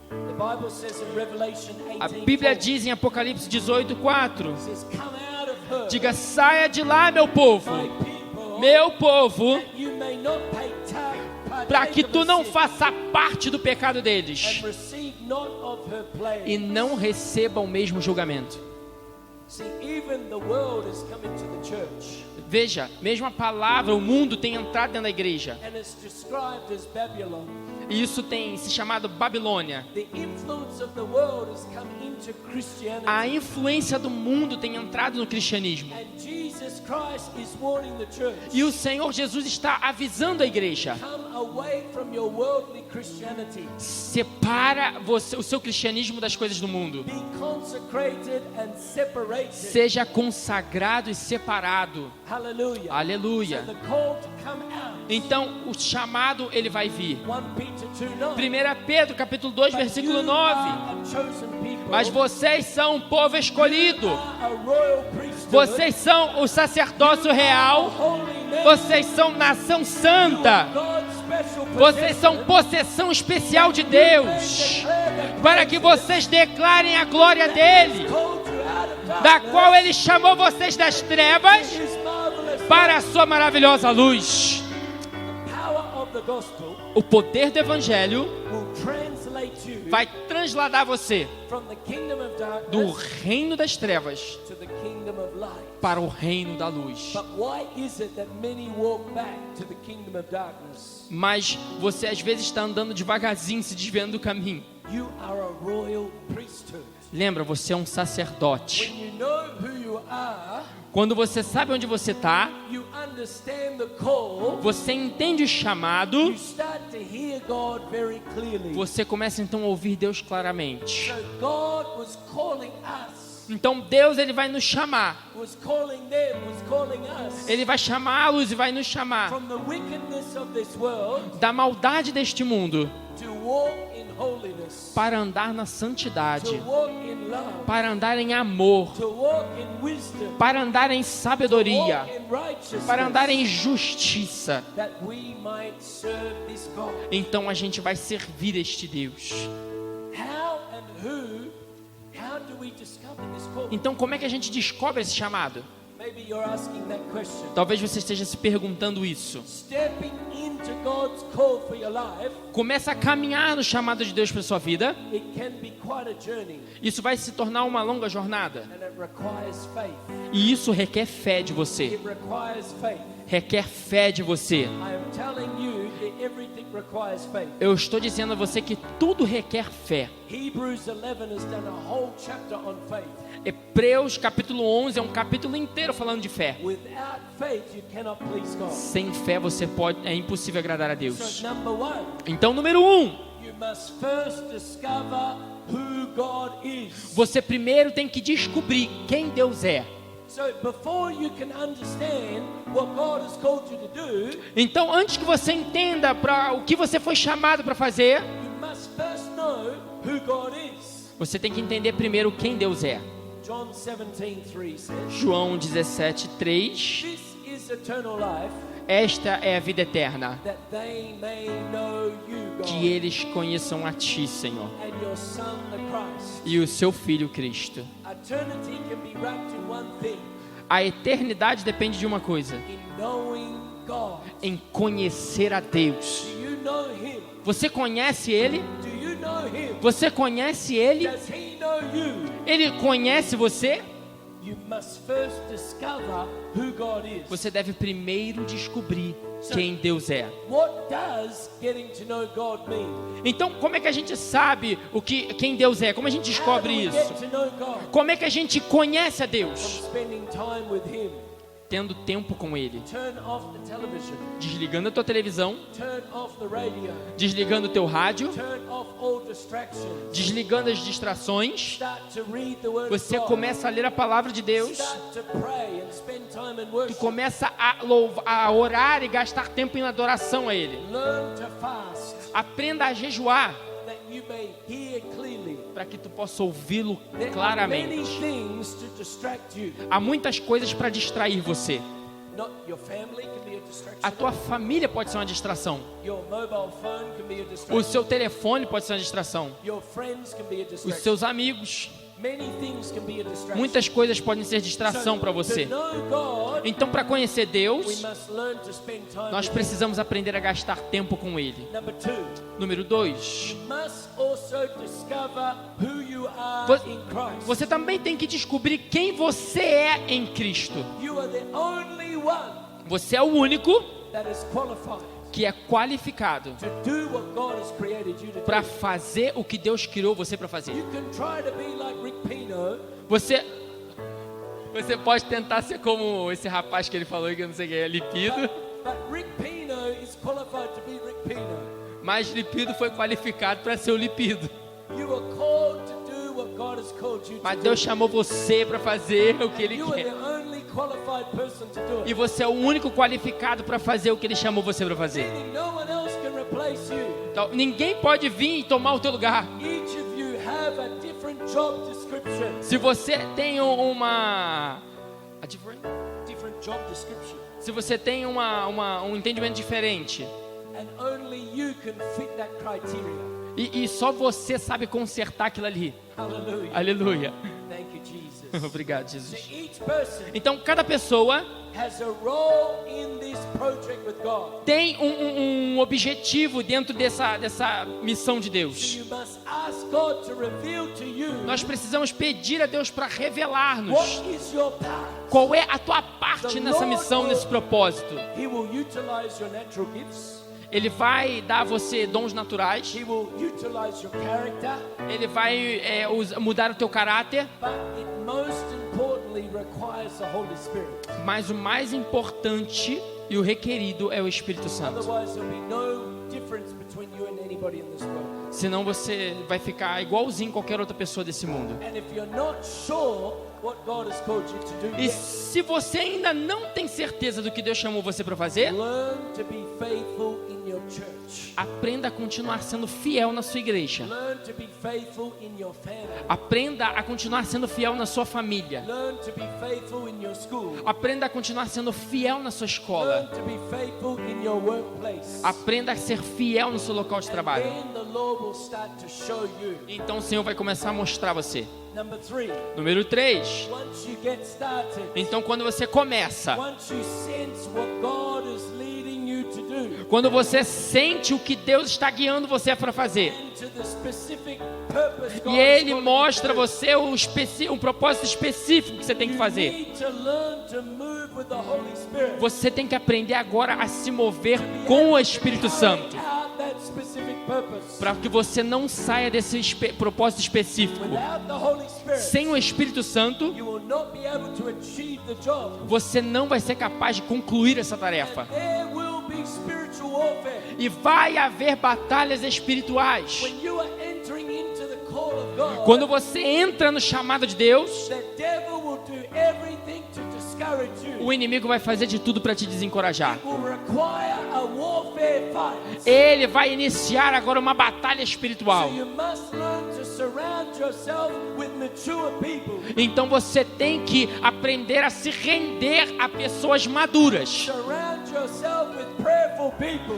The Bible says in Revelation A 18, Bíblia diz em Apocalipse 18:4. it says, come out of her, Diga, saia de lá, meu povo, my people, meu povo, that you may not para que tu não faça faça parte do pecado deles and receive not of her plague. e não receba o mesmo julgamento. See, even the world is coming to the church, Veja, mesmo a palavra, o mundo tem entrado dentro da igreja. and it's described as Babylon. E isso tem se chamado Babilônia. The influence of the world has come into Christianity. A influência do mundo tem entrado no cristianismo. And Jesus Christ is warning the church. E o Senhor Jesus está avisando a igreja. Come away from your worldly Christianity. Separa o seu cristianismo das coisas do mundo. Be consecrated and separated. Seja consagrado e separado. Hallelujah. Aleluia. So the call to come out Então o chamado ele vai vir. 1 Peter 2:9. 1 Pedro capítulo 2, But versículo you 9. are a chosen people. Mas vocês são um povo escolhido. A royal priesthood. Vocês são o sacerdócio real. Holy nation. Vocês são nação santa. God's special Vocês são possession. possessão especial de Deus. Para que vocês declarem a glória dele, Called you out of da darkness qual ele chamou vocês das trevas to his marvelous para a sua maravilhosa luz. power of the gospel O poder do evangelho will translate you vai transladar você from the kingdom of do darkness reino das trevas to the kingdom of light. para o reino da luz. But why is it that many walk back to the kingdom of darkness? Mas você às vezes está andando devagarzinho, se desviando do caminho. You are a royal priesthood. Lembra, você é um sacerdote. When you know who you are, Quando você sabe onde você está, you understand the call, você entende o chamado, you start to hear God very clearly. você começa então a ouvir Deus claramente. So God was calling us, Então Deus ele vai nos chamar. was calling them, was calling us Ele vai chamá-los e vai nos chamar from the wickedness of this world da maldade deste mundo to walk in holiness, para andar na to santidade, walk in love, para andar em amor, to walk in wisdom, para andar em to sabedoria, walk in righteousness, para andar em justiça. that we might serve this God. Então a gente vai servir este Deus. How do we discover this call? Então como é que a gente descobre esse chamado? Maybe you're asking that question. Talvez você esteja se perguntando isso. Stepping into God's call for your life, Começa a caminhar no chamado de Deus para sua vida. it can be quite a journey, Isso vai se tornar uma longa jornada. and it requires faith. E isso requer fé de você. It requires faith. Requer fé de você. I am telling you that everything requires faith. Eu estou dizendo a você que tudo requer fé. Hebrews 11 has done a whole chapter on faith. Hebreus capítulo 11 é um capítulo inteiro falando de fé. Without faith, you cannot please God. Sem fé é impossível agradar a Deus. So number one, Então, número 1, you must first discover who God is. você primeiro tem que descobrir quem Deus é. So before you can understand what God has called you to do, Então, antes que você entenda para o que você foi chamado para fazer, you must first know who God is. você tem que entender primeiro quem Deus é. John 17:3 says, João 17:3. "This is eternal life, Esta é a vida eterna, that they may know you, que God, eles conheçam a Ti, Senhor, and your Son, the Christ." e o Seu Filho Cristo. Eternity can be wrapped in one thing: A eternidade depende de uma coisa: in knowing God. em conhecer a Deus. Do you know Him? Você conhece Ele? Do you know Him? Você conhece Ele? Does He know you? Ele conhece você? You must first discover who God is. Você deve primeiro descobrir quem Deus é. What does getting to know God mean? Então, como é que a gente sabe quem Deus é? Como a gente How do descobre we isso? get to know God? Como é que a gente conhece a Deus? Spending time with Him. Tendo tempo com Ele. Turn off the television. Desligando a tua televisão, Turn off the radio. desligando o teu rádio, Turn off all distractions. desligando as distrações. Start to read the Word Você of God. começa a ler a palavra de Deus. Start to pray and spend time in Tu worship. começa a orar e gastar tempo em adoração a Ele. Learn to fast Aprenda a jejuar that you may hear clearly. para que tu possa ouvi-lo There are many claramente. things to distract you. Há muitas coisas para distrair você. Not your family can be a distraction. A tua família pode ser uma distração. Your mobile phone can be a O distraction. seu telefone pode ser uma distração. Your friends can be a Os distraction. seus amigos. Many things can be a distraction. Muitas coisas podem ser distração para você. To know God, Então, para conhecer we Deus, must learn to spend time nós with precisamos aprender a gastar tempo com Ele. Him. Number two, Número 2. you must also discover who you are Vo- in Christ. Você também tem que descobrir quem você é em Cristo. You are the only one Você é o único that is qualified que é qualificado to do what God has created you to para do. fazer o que Deus criou você para fazer. You can try to be like Rick Pino, Você pode tentar ser como esse rapaz que ele falou que eu não sei quem é, Lipido, but Rick Pino is qualified to be Rick Pino. mas Lipido foi qualificado para ser o Lipido. You are called to do what God has called you Mas to Deus do. chamou você para fazer o que Ele You are quer. the only qualified person to do E it. você é o único qualificado para fazer o que Ele chamou você para fazer. Meaning no one else can replace you. Então, ninguém pode vir e tomar o teu lugar. Each of you have a different job description. Se você tem Different job description. se você tem um entendimento diferente, And only you can fit that criteria. e só você sabe consertar aquilo ali. Hallelujah. Aleluia. Thank you, Jesus. Obrigado, So Jesus. each person Então, cada pessoa has a role in this project with God. tem um objetivo dentro dessa missão de So Deus. you must ask God to reveal to you Nós precisamos pedir a Deus para revelar-nos what is your part. qual é a tua parte nessa missão, nesse propósito. He will utilize your natural gifts. Ele vai dar a você dons naturais. He will utilize your character. Ele vai mudar o teu caráter. But it most importantly requires the Holy Spirit. Mas o mais importante e o requerido é o Espírito Santo. Otherwise there'll be no difference between you and anybody in this world. Senão você vai ficar igualzinho qualquer outra pessoa desse mundo. And if you're not sure what God has called you to do E yet, se você ainda não tem certeza do que Deus chamou você para fazer, learn to be faithful in your church. aprenda a continuar sendo fiel na sua igreja. Learn to be faithful in your family. Aprenda a continuar sendo fiel na sua família. Learn to be faithful in your school. Aprenda a continuar sendo fiel na sua escola. Learn to be faithful in your workplace. Aprenda a ser fiel no seu local de trabalho. Then the Lord will start to show you. Então o Senhor vai começar a mostrar a você. Number 3, Número 3. once you get started, Então quando você começa, once you sense what God is leading you to do, quando você sente o que Deus está guiando você para fazer, into the specific purpose God e has Ele called mostra a you to você um propósito específico que você tem do, que you fazer, need to learn to move with the Holy Spirit. você tem que aprender agora a se mover com o Espírito Santo, Carry out that specific purpose. para que você não saia desse propósito específico. Without the Holy Spirit, Sem o Espírito Santo, you will not be able to achieve the job. você não vai ser capaz de concluir essa tarefa. There will be spiritual warfare. E vai haver batalhas espirituais. When you are entering into the call of God, Quando você entra no chamado de Deus, the devil will do everything to discourage you. o inimigo vai fazer de tudo para te desencorajar. Will require a warfare fight. Ele vai iniciar agora uma batalha So espiritual. you must learn to surround yourself with mature people. Então você tem que aprender a se render a pessoas maduras. Surround yourself with prayerful people.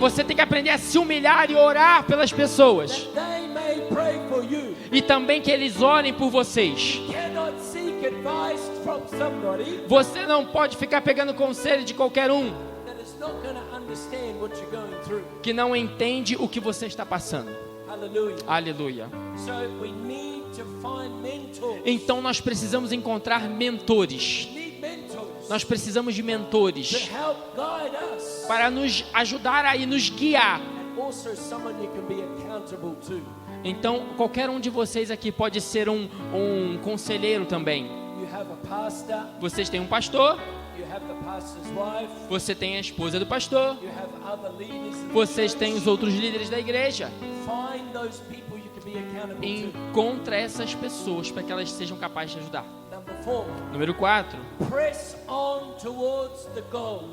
Você tem que aprender a se humilhar e orar pelas pessoas. That they may pray for you. E também que eles orem por vocês. Cannot seek advice from somebody Você não pode ficar pegando conselho de qualquer um that is not going to understand what you're going through. que não entende o que você está passando. Hallelujah. Aleluia. So we need to find mentors. Então nós precisamos encontrar mentores. We need mentors Nós precisamos de to mentores help guide us. para nos ajudar a nos guiar. And also someone you can be accountable to. Então qualquer um de vocês aqui pode ser um conselheiro também. You have a pastor, Vocês têm um pastor, you have the pastor's wife, você tem a esposa do pastor, you have other leaders in the vocês church. têm os outros líderes da igreja. Find those people you can be accountable to. Encontra essas pessoas para que elas sejam capazes de ajudar. Number 4, Número 4. press on towards the goal.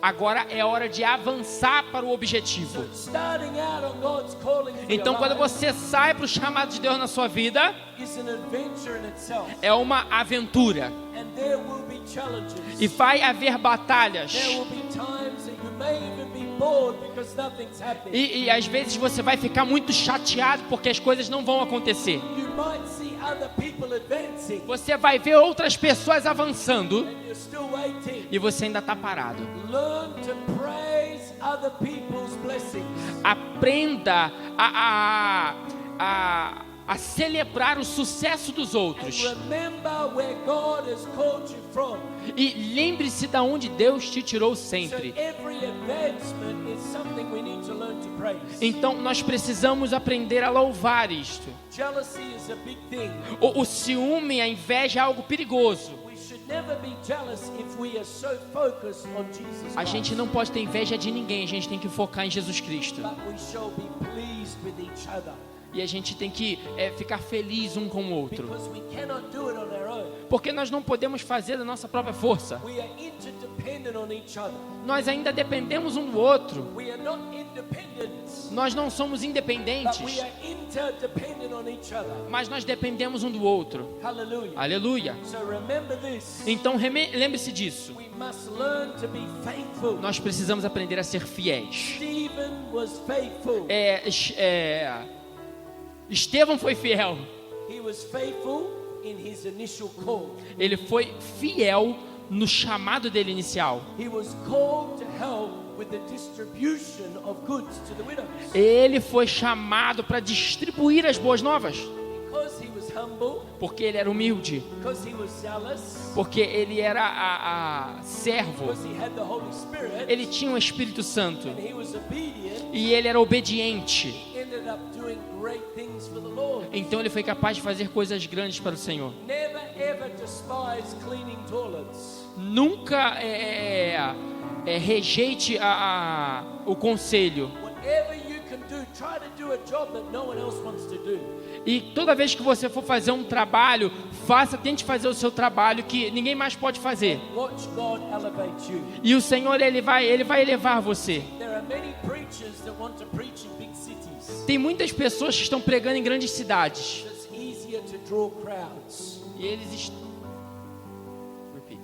Agora é hora de avançar para o objetivo. Starting out on God's calling for Então, your quando life você sai para o chamado de Deus na sua vida, is an adventure in itself. é uma aventura. And there will be challenges. E vai haver batalhas. There will be times that you may even be bored because nothing's happening. E às vezes você vai ficar muito chateado porque as coisas não vão acontecer. You might see other people advancing Você vai ver outras pessoas avançando and you're still waiting. e você ainda está parado. Learn to praise other people's blessings. Aprenda a celebrar o sucesso dos outros. And remember where God has called you from. E lembre-se de onde Deus te tirou So sempre. every advancement is something we need to learn to praise. Então nós precisamos aprender a louvar isto. Jealousy is a big thing. O ciúme, a inveja é algo perigoso. We should never be jealous if we are so focused on Jesus A Christ. gente não pode ter inveja de ninguém, a gente tem que focar em Jesus Cristo. But we shall be pleased pleased with each other. E a gente tem que ficar feliz um com o outro. Because we cannot do it on our own. Porque nós não podemos fazer da nossa própria força. We are interdependent on each other. Nós ainda dependemos um do outro. We are not independent, Nós não somos but independentes, we are interdependent on each other. mas nós dependemos um do outro. Hallelujah. Aleluia. So remember this. Então lembre-se disso. We must learn to be faithful. Nós precisamos aprender a ser fiéis. Stephen was faithful. Estevão foi fiel. He was faithful in his initial call. Ele foi fiel no chamado dele inicial. He was called to help with the distribution of goods to the widows. Ele foi chamado para distribuir as boas novas. Because he was humble, Porque ele era humilde. because he was zealous, Porque ele era servo. because he had the Holy Spirit, Ele tinha o Espírito Santo. and he was obedient, E ele era obediente. he ended up doing great things for the Lord. Então ele foi capaz de fazer coisas grandes para o Senhor. Never ever despise cleaning toilets. Nunca rejeite o conselho. Whatever you can do, try to do a job that no one else wants to do. E toda vez que você for fazer um trabalho, tente fazer o seu trabalho que ninguém mais pode fazer. Watch God elevate you. E o Senhor ele vai elevar você. There are many preachers that want to preach in big cities. Tem muitas pessoas que estão pregando em grandes cidades. It's easier to draw crowds. E eles Repeat.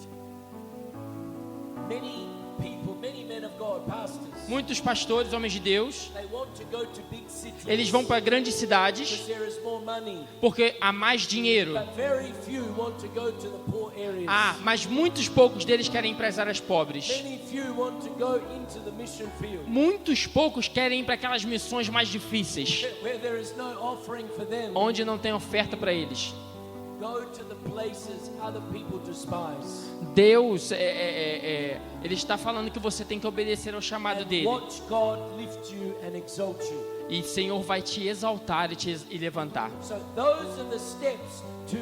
Many people, many men of God, pastors, Muitos pastores, homens de Deus, they want to go to big cities eles vão para grandes cidades because there is more money. porque há mais dinheiro. But very few want to go to the poor areas. Mas muitos poucos deles querem ir para as áreas pobres. Many few want to go into the mission field Muitos poucos querem ir para aquelas missões mais difíceis, where there is no offering for them. onde não tem oferta para eles. Go to the places other people despise. Deus, Ele está falando que você tem que obedecer ao chamado And dele. watch God lift you and exalt you. E o Senhor vai te exaltar e levantar. So those are the steps to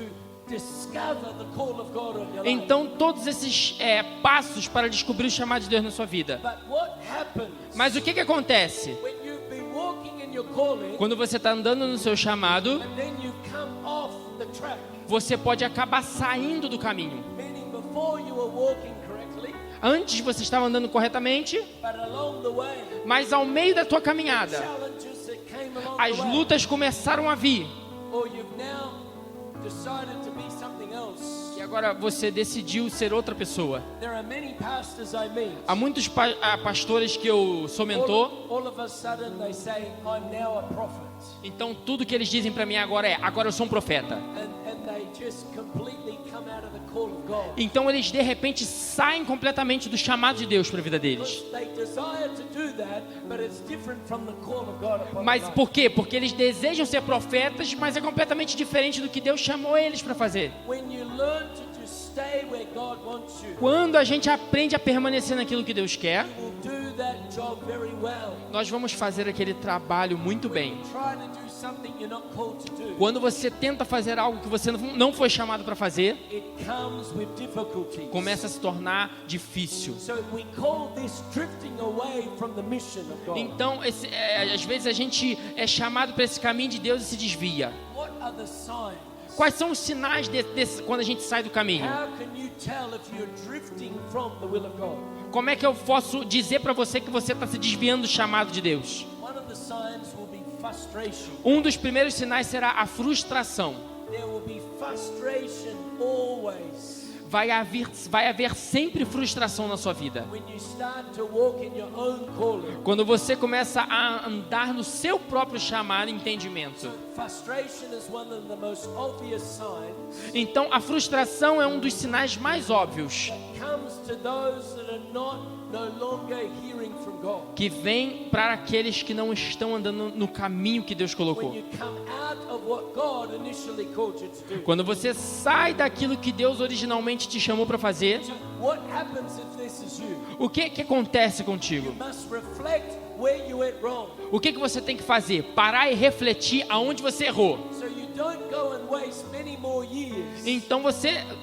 discover the call of God on your life. Então, todos esses passos para descobrir o chamado de Deus na sua vida. But what happens Mas o que acontece? when you've been walking in your calling Quando você está andando no seu chamado, and then you come off the track? você pode acabar saindo do caminho. Meaning before you were walking correctly, Antes você estava andando corretamente, but along the way, mas ao meio da tua caminhada, challenges that came along as the way, lutas começaram a vir. or you've now decided to be something else. E agora você decidiu ser outra pessoa. There are many pastors I meet. Há muitos pastores que eu sou mentor. All of a sudden they say, I'm now a prophet. Então tudo que eles dizem para mim agora agora eu sou um profeta. And they just completely come out of the call of God. Então eles de repente saem completamente do chamado de Deus para a vida deles. They desire to do that, but it's different from the call of God upon Mas their life. por quê? Porque eles desejam ser profetas, mas é completamente diferente do que Deus chamou eles para fazer. When you learn to just stay where God wants you, Quando a gente aprende a permanecer naquilo que Deus quer, you will do that job very well. nós vamos fazer aquele trabalho muito bem. Try to do something you're not called to do. Quando você tenta fazer algo que você não foi chamado para fazer, It comes with difficulties. começa a se tornar difícil. So we call this drifting away from the mission of God. Então, às vezes a gente é chamado para esse caminho de Deus e se desvia. What are the signs? Quais são os sinais quando a gente sai do caminho? How can you tell if you're drifting from the will of God? Como é que eu posso dizer para você que você está se desviando do chamado de Deus? One of the signs will be frustration. Um dos primeiros sinais será a frustração. There will be frustration always. Vai haver sempre frustração na sua vida. When you start to walk in your own calling, Quando você começa a andar no seu próprio chamado e entendimento. frustration is one of the most obvious signs Então, a frustração é um dos sinais mais óbvios that comes to those that are no longer hearing from God. que vem para aqueles que não estão andando no caminho que Deus colocou. When you come out of what God initially called you to do. Quando você sai daquilo que Deus originalmente te chamou para fazer, So what happens if this is you? o que acontece contigo? You must reflect where you went wrong. O que você tem que fazer? Parar e refletir aonde você errou. So you don't go and waste many more years Então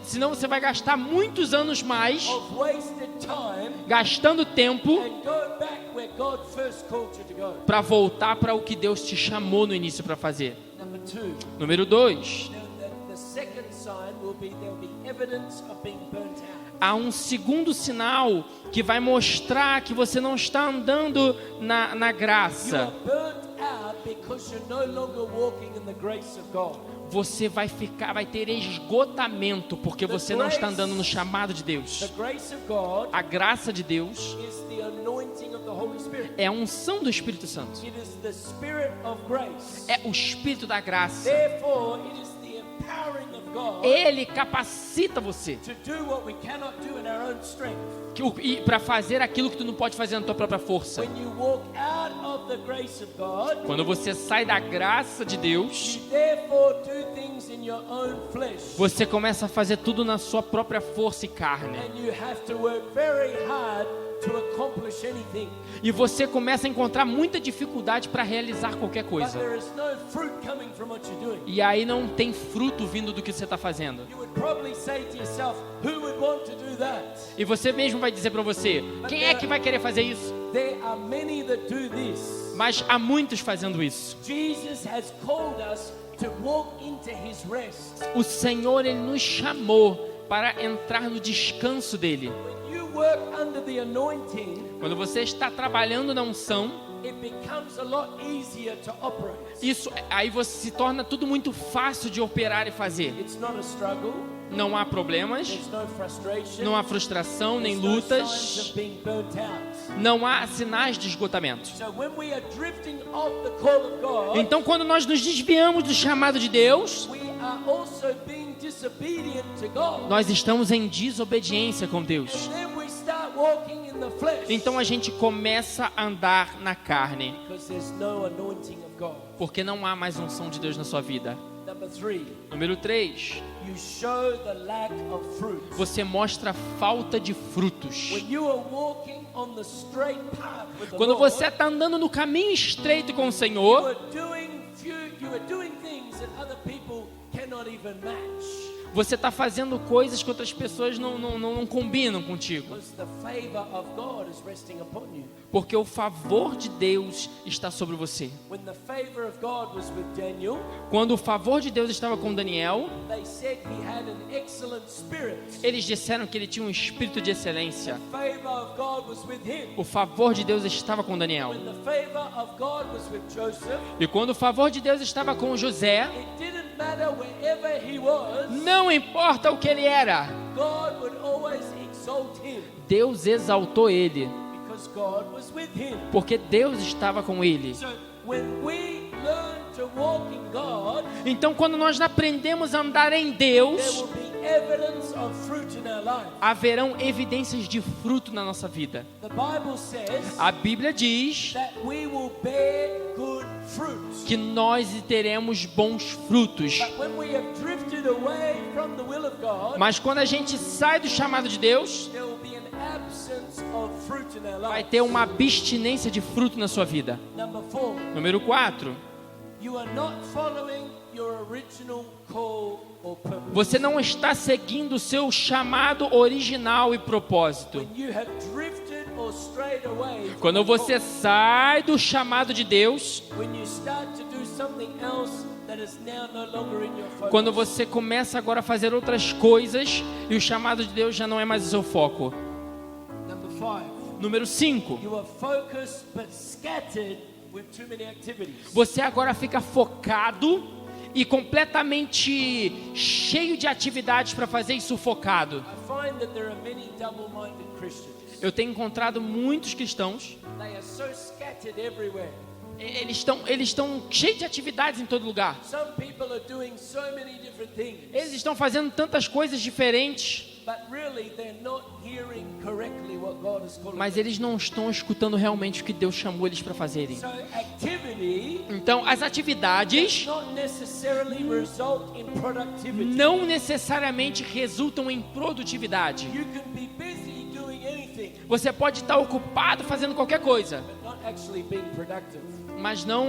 senão você vai gastar muitos anos mais of wasted time gastando tempo and go back where God first called you to go. para voltar para o que Deus te chamou no início para fazer. Number 2, Número 2, the second sign will be there will be evidence of being burnt out. há um segundo sinal que vai mostrar que você não está andando na You are graça. burnt out because you're no longer walking in the grace of God. Você vai ter esgotamento porque você não está andando no chamado de The Deus. grace of God A graça de Deus is the anointing of the Holy Spirit. é a unção do Espírito Santo. It is the Spirit of grace. É o Espírito da graça. Therefore, it is the empowering of God Ele capacita você to do what we cannot do in our own strength. para fazer aquilo que tu não pode fazer na tua própria força. When you walk out of the grace of God, Quando você sai da graça de Deus, you therefore do things in your own flesh. você começa a fazer tudo na sua própria força e carne. And you have to work very hard to accomplish anything. E você começa a encontrar muita dificuldade para realizar qualquer But coisa. there is no fruit coming from what you're doing. E aí não tem fruto vindo do que você está fazendo. You would probably say to yourself, who would want to do that? E você mesmo vai dizer para você, quem é que vai querer fazer isso? There are many that do this. Mas há muitos fazendo isso. Jesus has called us to walk into his rest. O Senhor, Ele nos chamou para entrar no descanso dEle. When you work under the anointing, Quando você está trabalhando na unção, it becomes a lot easier to operate. aí você se torna tudo muito fácil de operar e fazer. It's not a struggle. Não há problemas, There's no frustration. não há frustração nem There's no signs lutas, of being burnt out. não há sinais de esgotamento. So when we are drifting off the call of God, Então, quando nós nos desviamos do chamado de Deus, we are also being disobedient to God. nós estamos em desobediência com Deus. And then we start walking in the flesh. Então a gente começa a andar na carne, Because there's no anointing of God. porque não há mais unção de Deus na sua vida. Number 3, Número 3, you show the lack of fruit. você mostra a falta de frutos. When you are walking on the straight path with the Quando Lord, você está andando no caminho estreito com o you Senhor, are doing things that other people cannot even match. você está fazendo coisas que outras pessoas não combinam contigo. Because the favor of God is resting upon you. Porque o favor de Deus está sobre você. When the favor of God was with Daniel, Quando o favor de Deus estava com Daniel, they said he had an excellent spirit. eles disseram que ele tinha um espírito de excelência. The favor of God was with him. O favor de Deus estava com Daniel. When the favor of God was with Joseph, E quando o favor de Deus estava com José, it didn't matter wherever he was, não importa o que ele era, God would always exalt him Deus exaltou ele, because God was with him. porque Deus estava com ele. So when we learn to walk in God, Então, quando nós aprendemos a andar em there Deus, will be evidence of fruit in our life. haverão evidências de fruto na nossa vida. The Bible says A Bíblia diz that we will bear good fruit. que nós teremos bons frutos. But when we have drifted away from the will of God, Mas quando a gente sai do chamado de Deus, there will be an absence of fruit in our vai life. ter uma abstinência de fruto na sua vida. Number 4, Número 4, you are not following your original call or purpose. você não está seguindo o seu chamado original e propósito. When you have drifted or strayed away from Quando the você call, sai do chamado de Deus, when you start to do something else that is now no longer in your focus. quando você começa agora a fazer outras coisas e o chamado de Deus já não é mais o seu foco. Number 5, Número 5, you are focused but scattered with too many activities. você agora fica focado e completamente cheio de atividades para fazer e sufocado. I find that there are many double-minded Christians. Eu tenho encontrado muitos cristãos, They are so scattered everywhere. eles estão cheios de atividades em todo lugar. Some people are doing so many different things, Eles estão fazendo tantas coisas diferentes, but really they're not hearing correctly what God is calling mas them. eles não estão escutando realmente o que Deus chamou eles para fazerem. So activity Então, as atividades not necessarily result in productivity. não necessariamente resultam em produtividade. You can be busy doing anything, Você pode estar ocupado fazendo qualquer coisa, but not actually being productive. mas não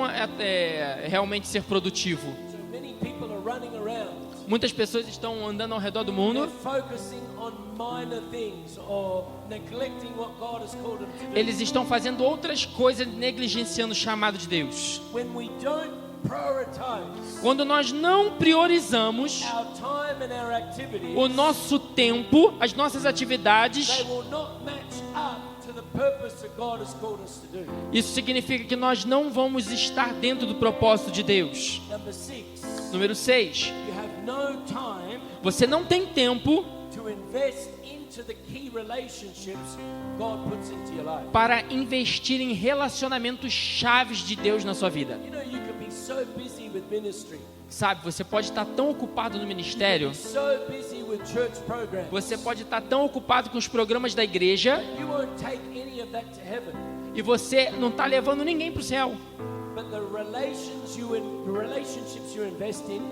realmente ser produtivo. So many people are running around Muitas pessoas estão andando ao redor do They're mundo. focusing on minor things or neglecting what God has called them to do. Eles estão fazendo outras coisas, negligenciando o chamado de Deus. When we don't prioritize Quando nós não priorizamos our time and our activities, o nosso tempo, as nossas atividades, they will not match up to the purpose that God has called us to do. isso significa que nós não vamos estar dentro do propósito de Deus. Number 6, Número 6. you have no time Você não tem tempo to invest into the key relationships God puts into your life. para investir em relacionamentos chaves de Deus na sua vida. You know, you can be so busy with ministry, Sabe, você pode estar tão ocupado no ministério, so busy with church programs, você pode estar tão ocupado com os programas da igreja, you won't take any of that to heaven. e você não está levando ninguém para o céu. But the relationships you invest in,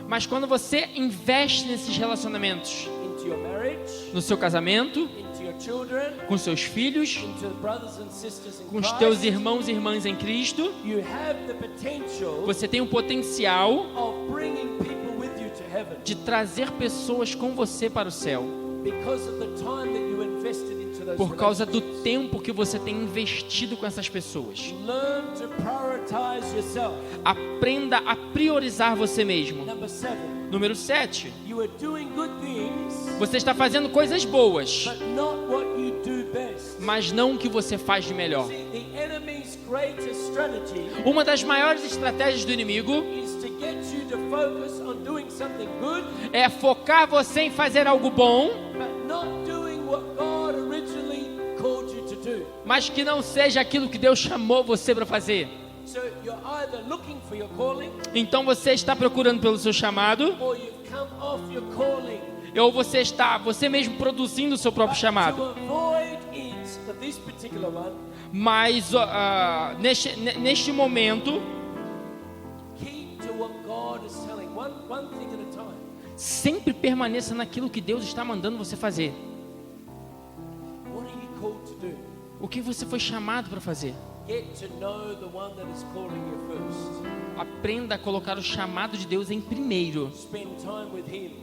Mas quando você investe nesses relacionamentos, into your marriage, no seu casamento, into your children, com seus filhos, into the brothers and sisters in com os teus Christ, irmãos e irmãs em Cristo, you have the potential você tem o potencial of bringing people with you to heaven de trazer pessoas com você para o céu, because of the time that you invested into those por causa do relationships. tempo que você tem investido com essas pessoas. Learn to prioritize yourself. Aprenda a priorizar você mesmo. Number 7, Número 7. you are doing good things, Você está fazendo coisas boas, but not what you do best. mas não o que você faz de melhor. See, the enemy's greatest strategy Uma das maiores estratégias do inimigo is to get you to focus on doing something good, é focar você em fazer algo bom, but not doing what God originally called you to do. mas que não seja aquilo que Deus chamou você para fazer. So you're either looking for your calling, Então você está procurando pelo seu chamado, or you've come off your calling. ou você está você mesmo produzindo o seu próprio To chamado. avoid it, this particular one, Mas neste momento, keep to what God is telling. One thing at a time. sempre permaneça naquilo que Deus está mandando você fazer. What are you called to do? O que você foi chamado para fazer? Get to know the one that is calling you first. Aprenda a colocar o chamado de Deus em primeiro. Spend time with Him.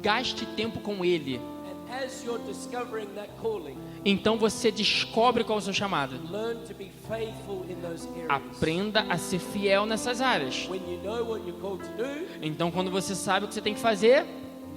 Gaste tempo com Ele. And as you're discovering that calling, Então você descobre qual é o seu chamado. learn to be faithful in those areas. Aprenda a ser fiel nessas áreas. When you know what you're called to do, Então quando você sabe o que você tem que fazer,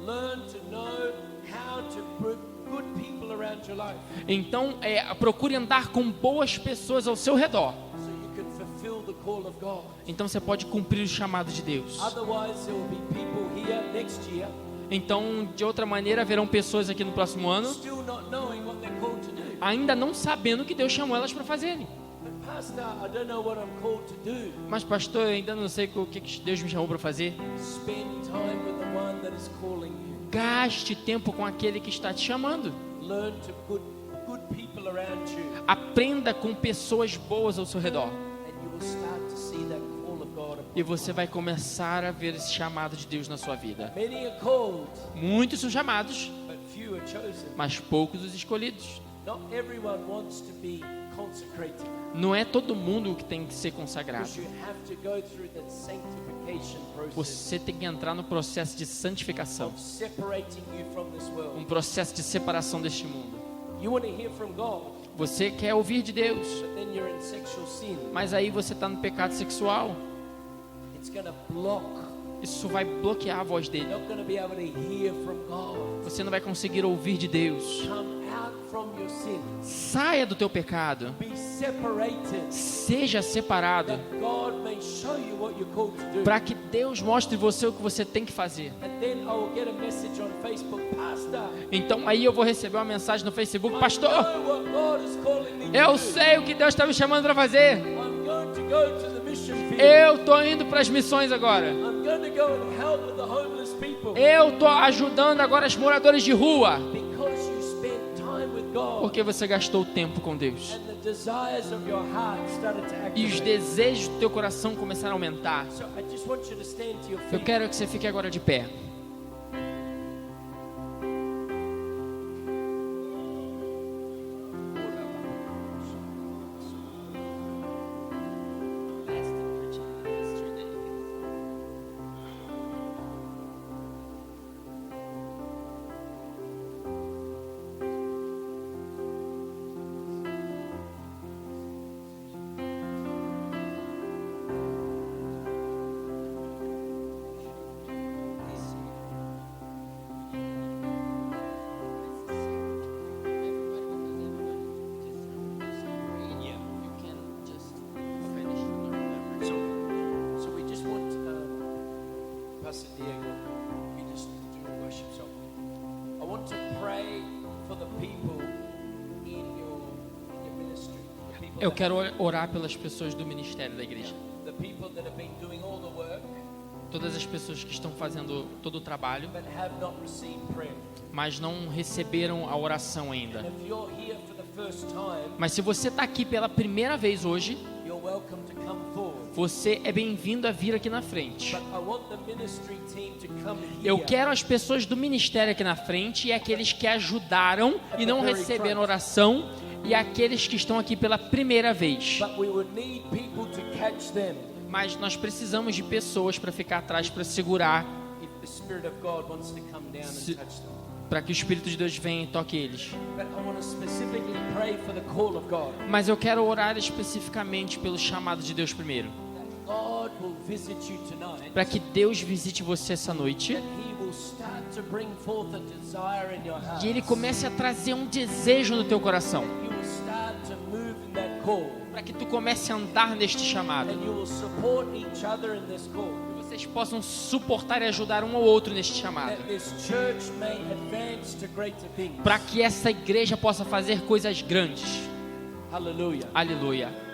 learn to know how to put good people around your life então procure andar com boas pessoas ao seu redor. so you can fulfill the call of God. Então você pode cumprir o chamado de Deus. Otherwise, there will be people here next year Então, de outra maneira, haverão pessoas aqui no próximo ano still not knowing what they're called to do. ainda não sabendo o que Deus chamou elas para fazerem. But Pastor, I don't know what I'm called to do. Mas pastor, eu ainda não sei o que Deus me chamou para fazer. Spend time with the one that is calling you. Gaste tempo com aquele que está te chamando. Learn to put good people around you, Aprenda com pessoas boas ao seu redor. and you will start to see that call of God. E você vai começar a ver esse chamado de Deus na sua vida. Many are called, Muitos são chamados, but few are chosen. mas poucos os escolhidos. Not everyone wants to be consecrated, Não é todo mundo que tem que ser consagrado. because you have to go through that sanctification process Você tem que entrar no processo de santificação, of separating you from this world. processo de separação deste mundo. You want to hear from God, Você quer ouvir de Deus, but then you're in sexual sin. mas aí você está no pecado sexual. It's going to block. Isso vai bloquear a voz dele. You're not going to be able to hear from God. Você não vai conseguir ouvir de Deus. Come out from your sin. Saia do teu pecado. Be separated, Seja separado, that God may show you what you're called to do. para que Deus mostre você o que você tem que fazer. And then I will get a message on Facebook, Pastor, Então aí eu vou receber uma mensagem no Facebook: I pastor, know what God is calling me to eu do. sei o que Deus está me chamando para fazer. I'm going to go to the mission field. Eu estou indo para as missões agora. I'm going to go and help with the homeless people. Eu estou ajudando agora os moradores de rua. Because you spent time with God. Porque você gastou tempo com Deus. And the desires of your heart started to E os activate. desejos do teu coração começaram a aumentar. So I just want you to stand to your Eu feet. quero que você fique agora de pé. Pastor Diego, you just do a worship song. I want to pray for the people in your ministry. The people Eu quero orar pelas pessoas do ministério da igreja. the people that have been doing all the work Todas as pessoas que estão fazendo todo o trabalho, but have not received prayer. mas não receberam a oração ainda. If you're here for the first time, Mas se você está aqui pela primeira vez hoje, you're welcome to come forward. você é bem-vindo a vir aqui na frente. But I want the ministry team to come here. Eu quero as pessoas do ministério aqui na frente e aqueles que ajudaram e não receberam oração e aqueles que estão aqui pela primeira vez. But we would need people to catch them. Mas nós precisamos de pessoas para ficar atrás, para segurar, If the Spirit of God wants to come down and Se- touch them. para que o Espírito de Deus venha e toque eles. But I want to specifically pray for the call of God. Mas eu quero orar especificamente pelo chamado de Deus primeiro. That God will visit you tonight. Para que Deus visite você essa noite That He will start to bring forth a desire in your heart. e Ele comece a trazer um desejo no teu coração. You will start to move in that call. Para que tu comece a andar neste chamado. And you will support each other in this call. Que vocês possam suportar e ajudar um ao outro neste chamado. That this church may advance to greater things. Para que essa igreja possa fazer coisas grandes. Hallelujah. Aleluia.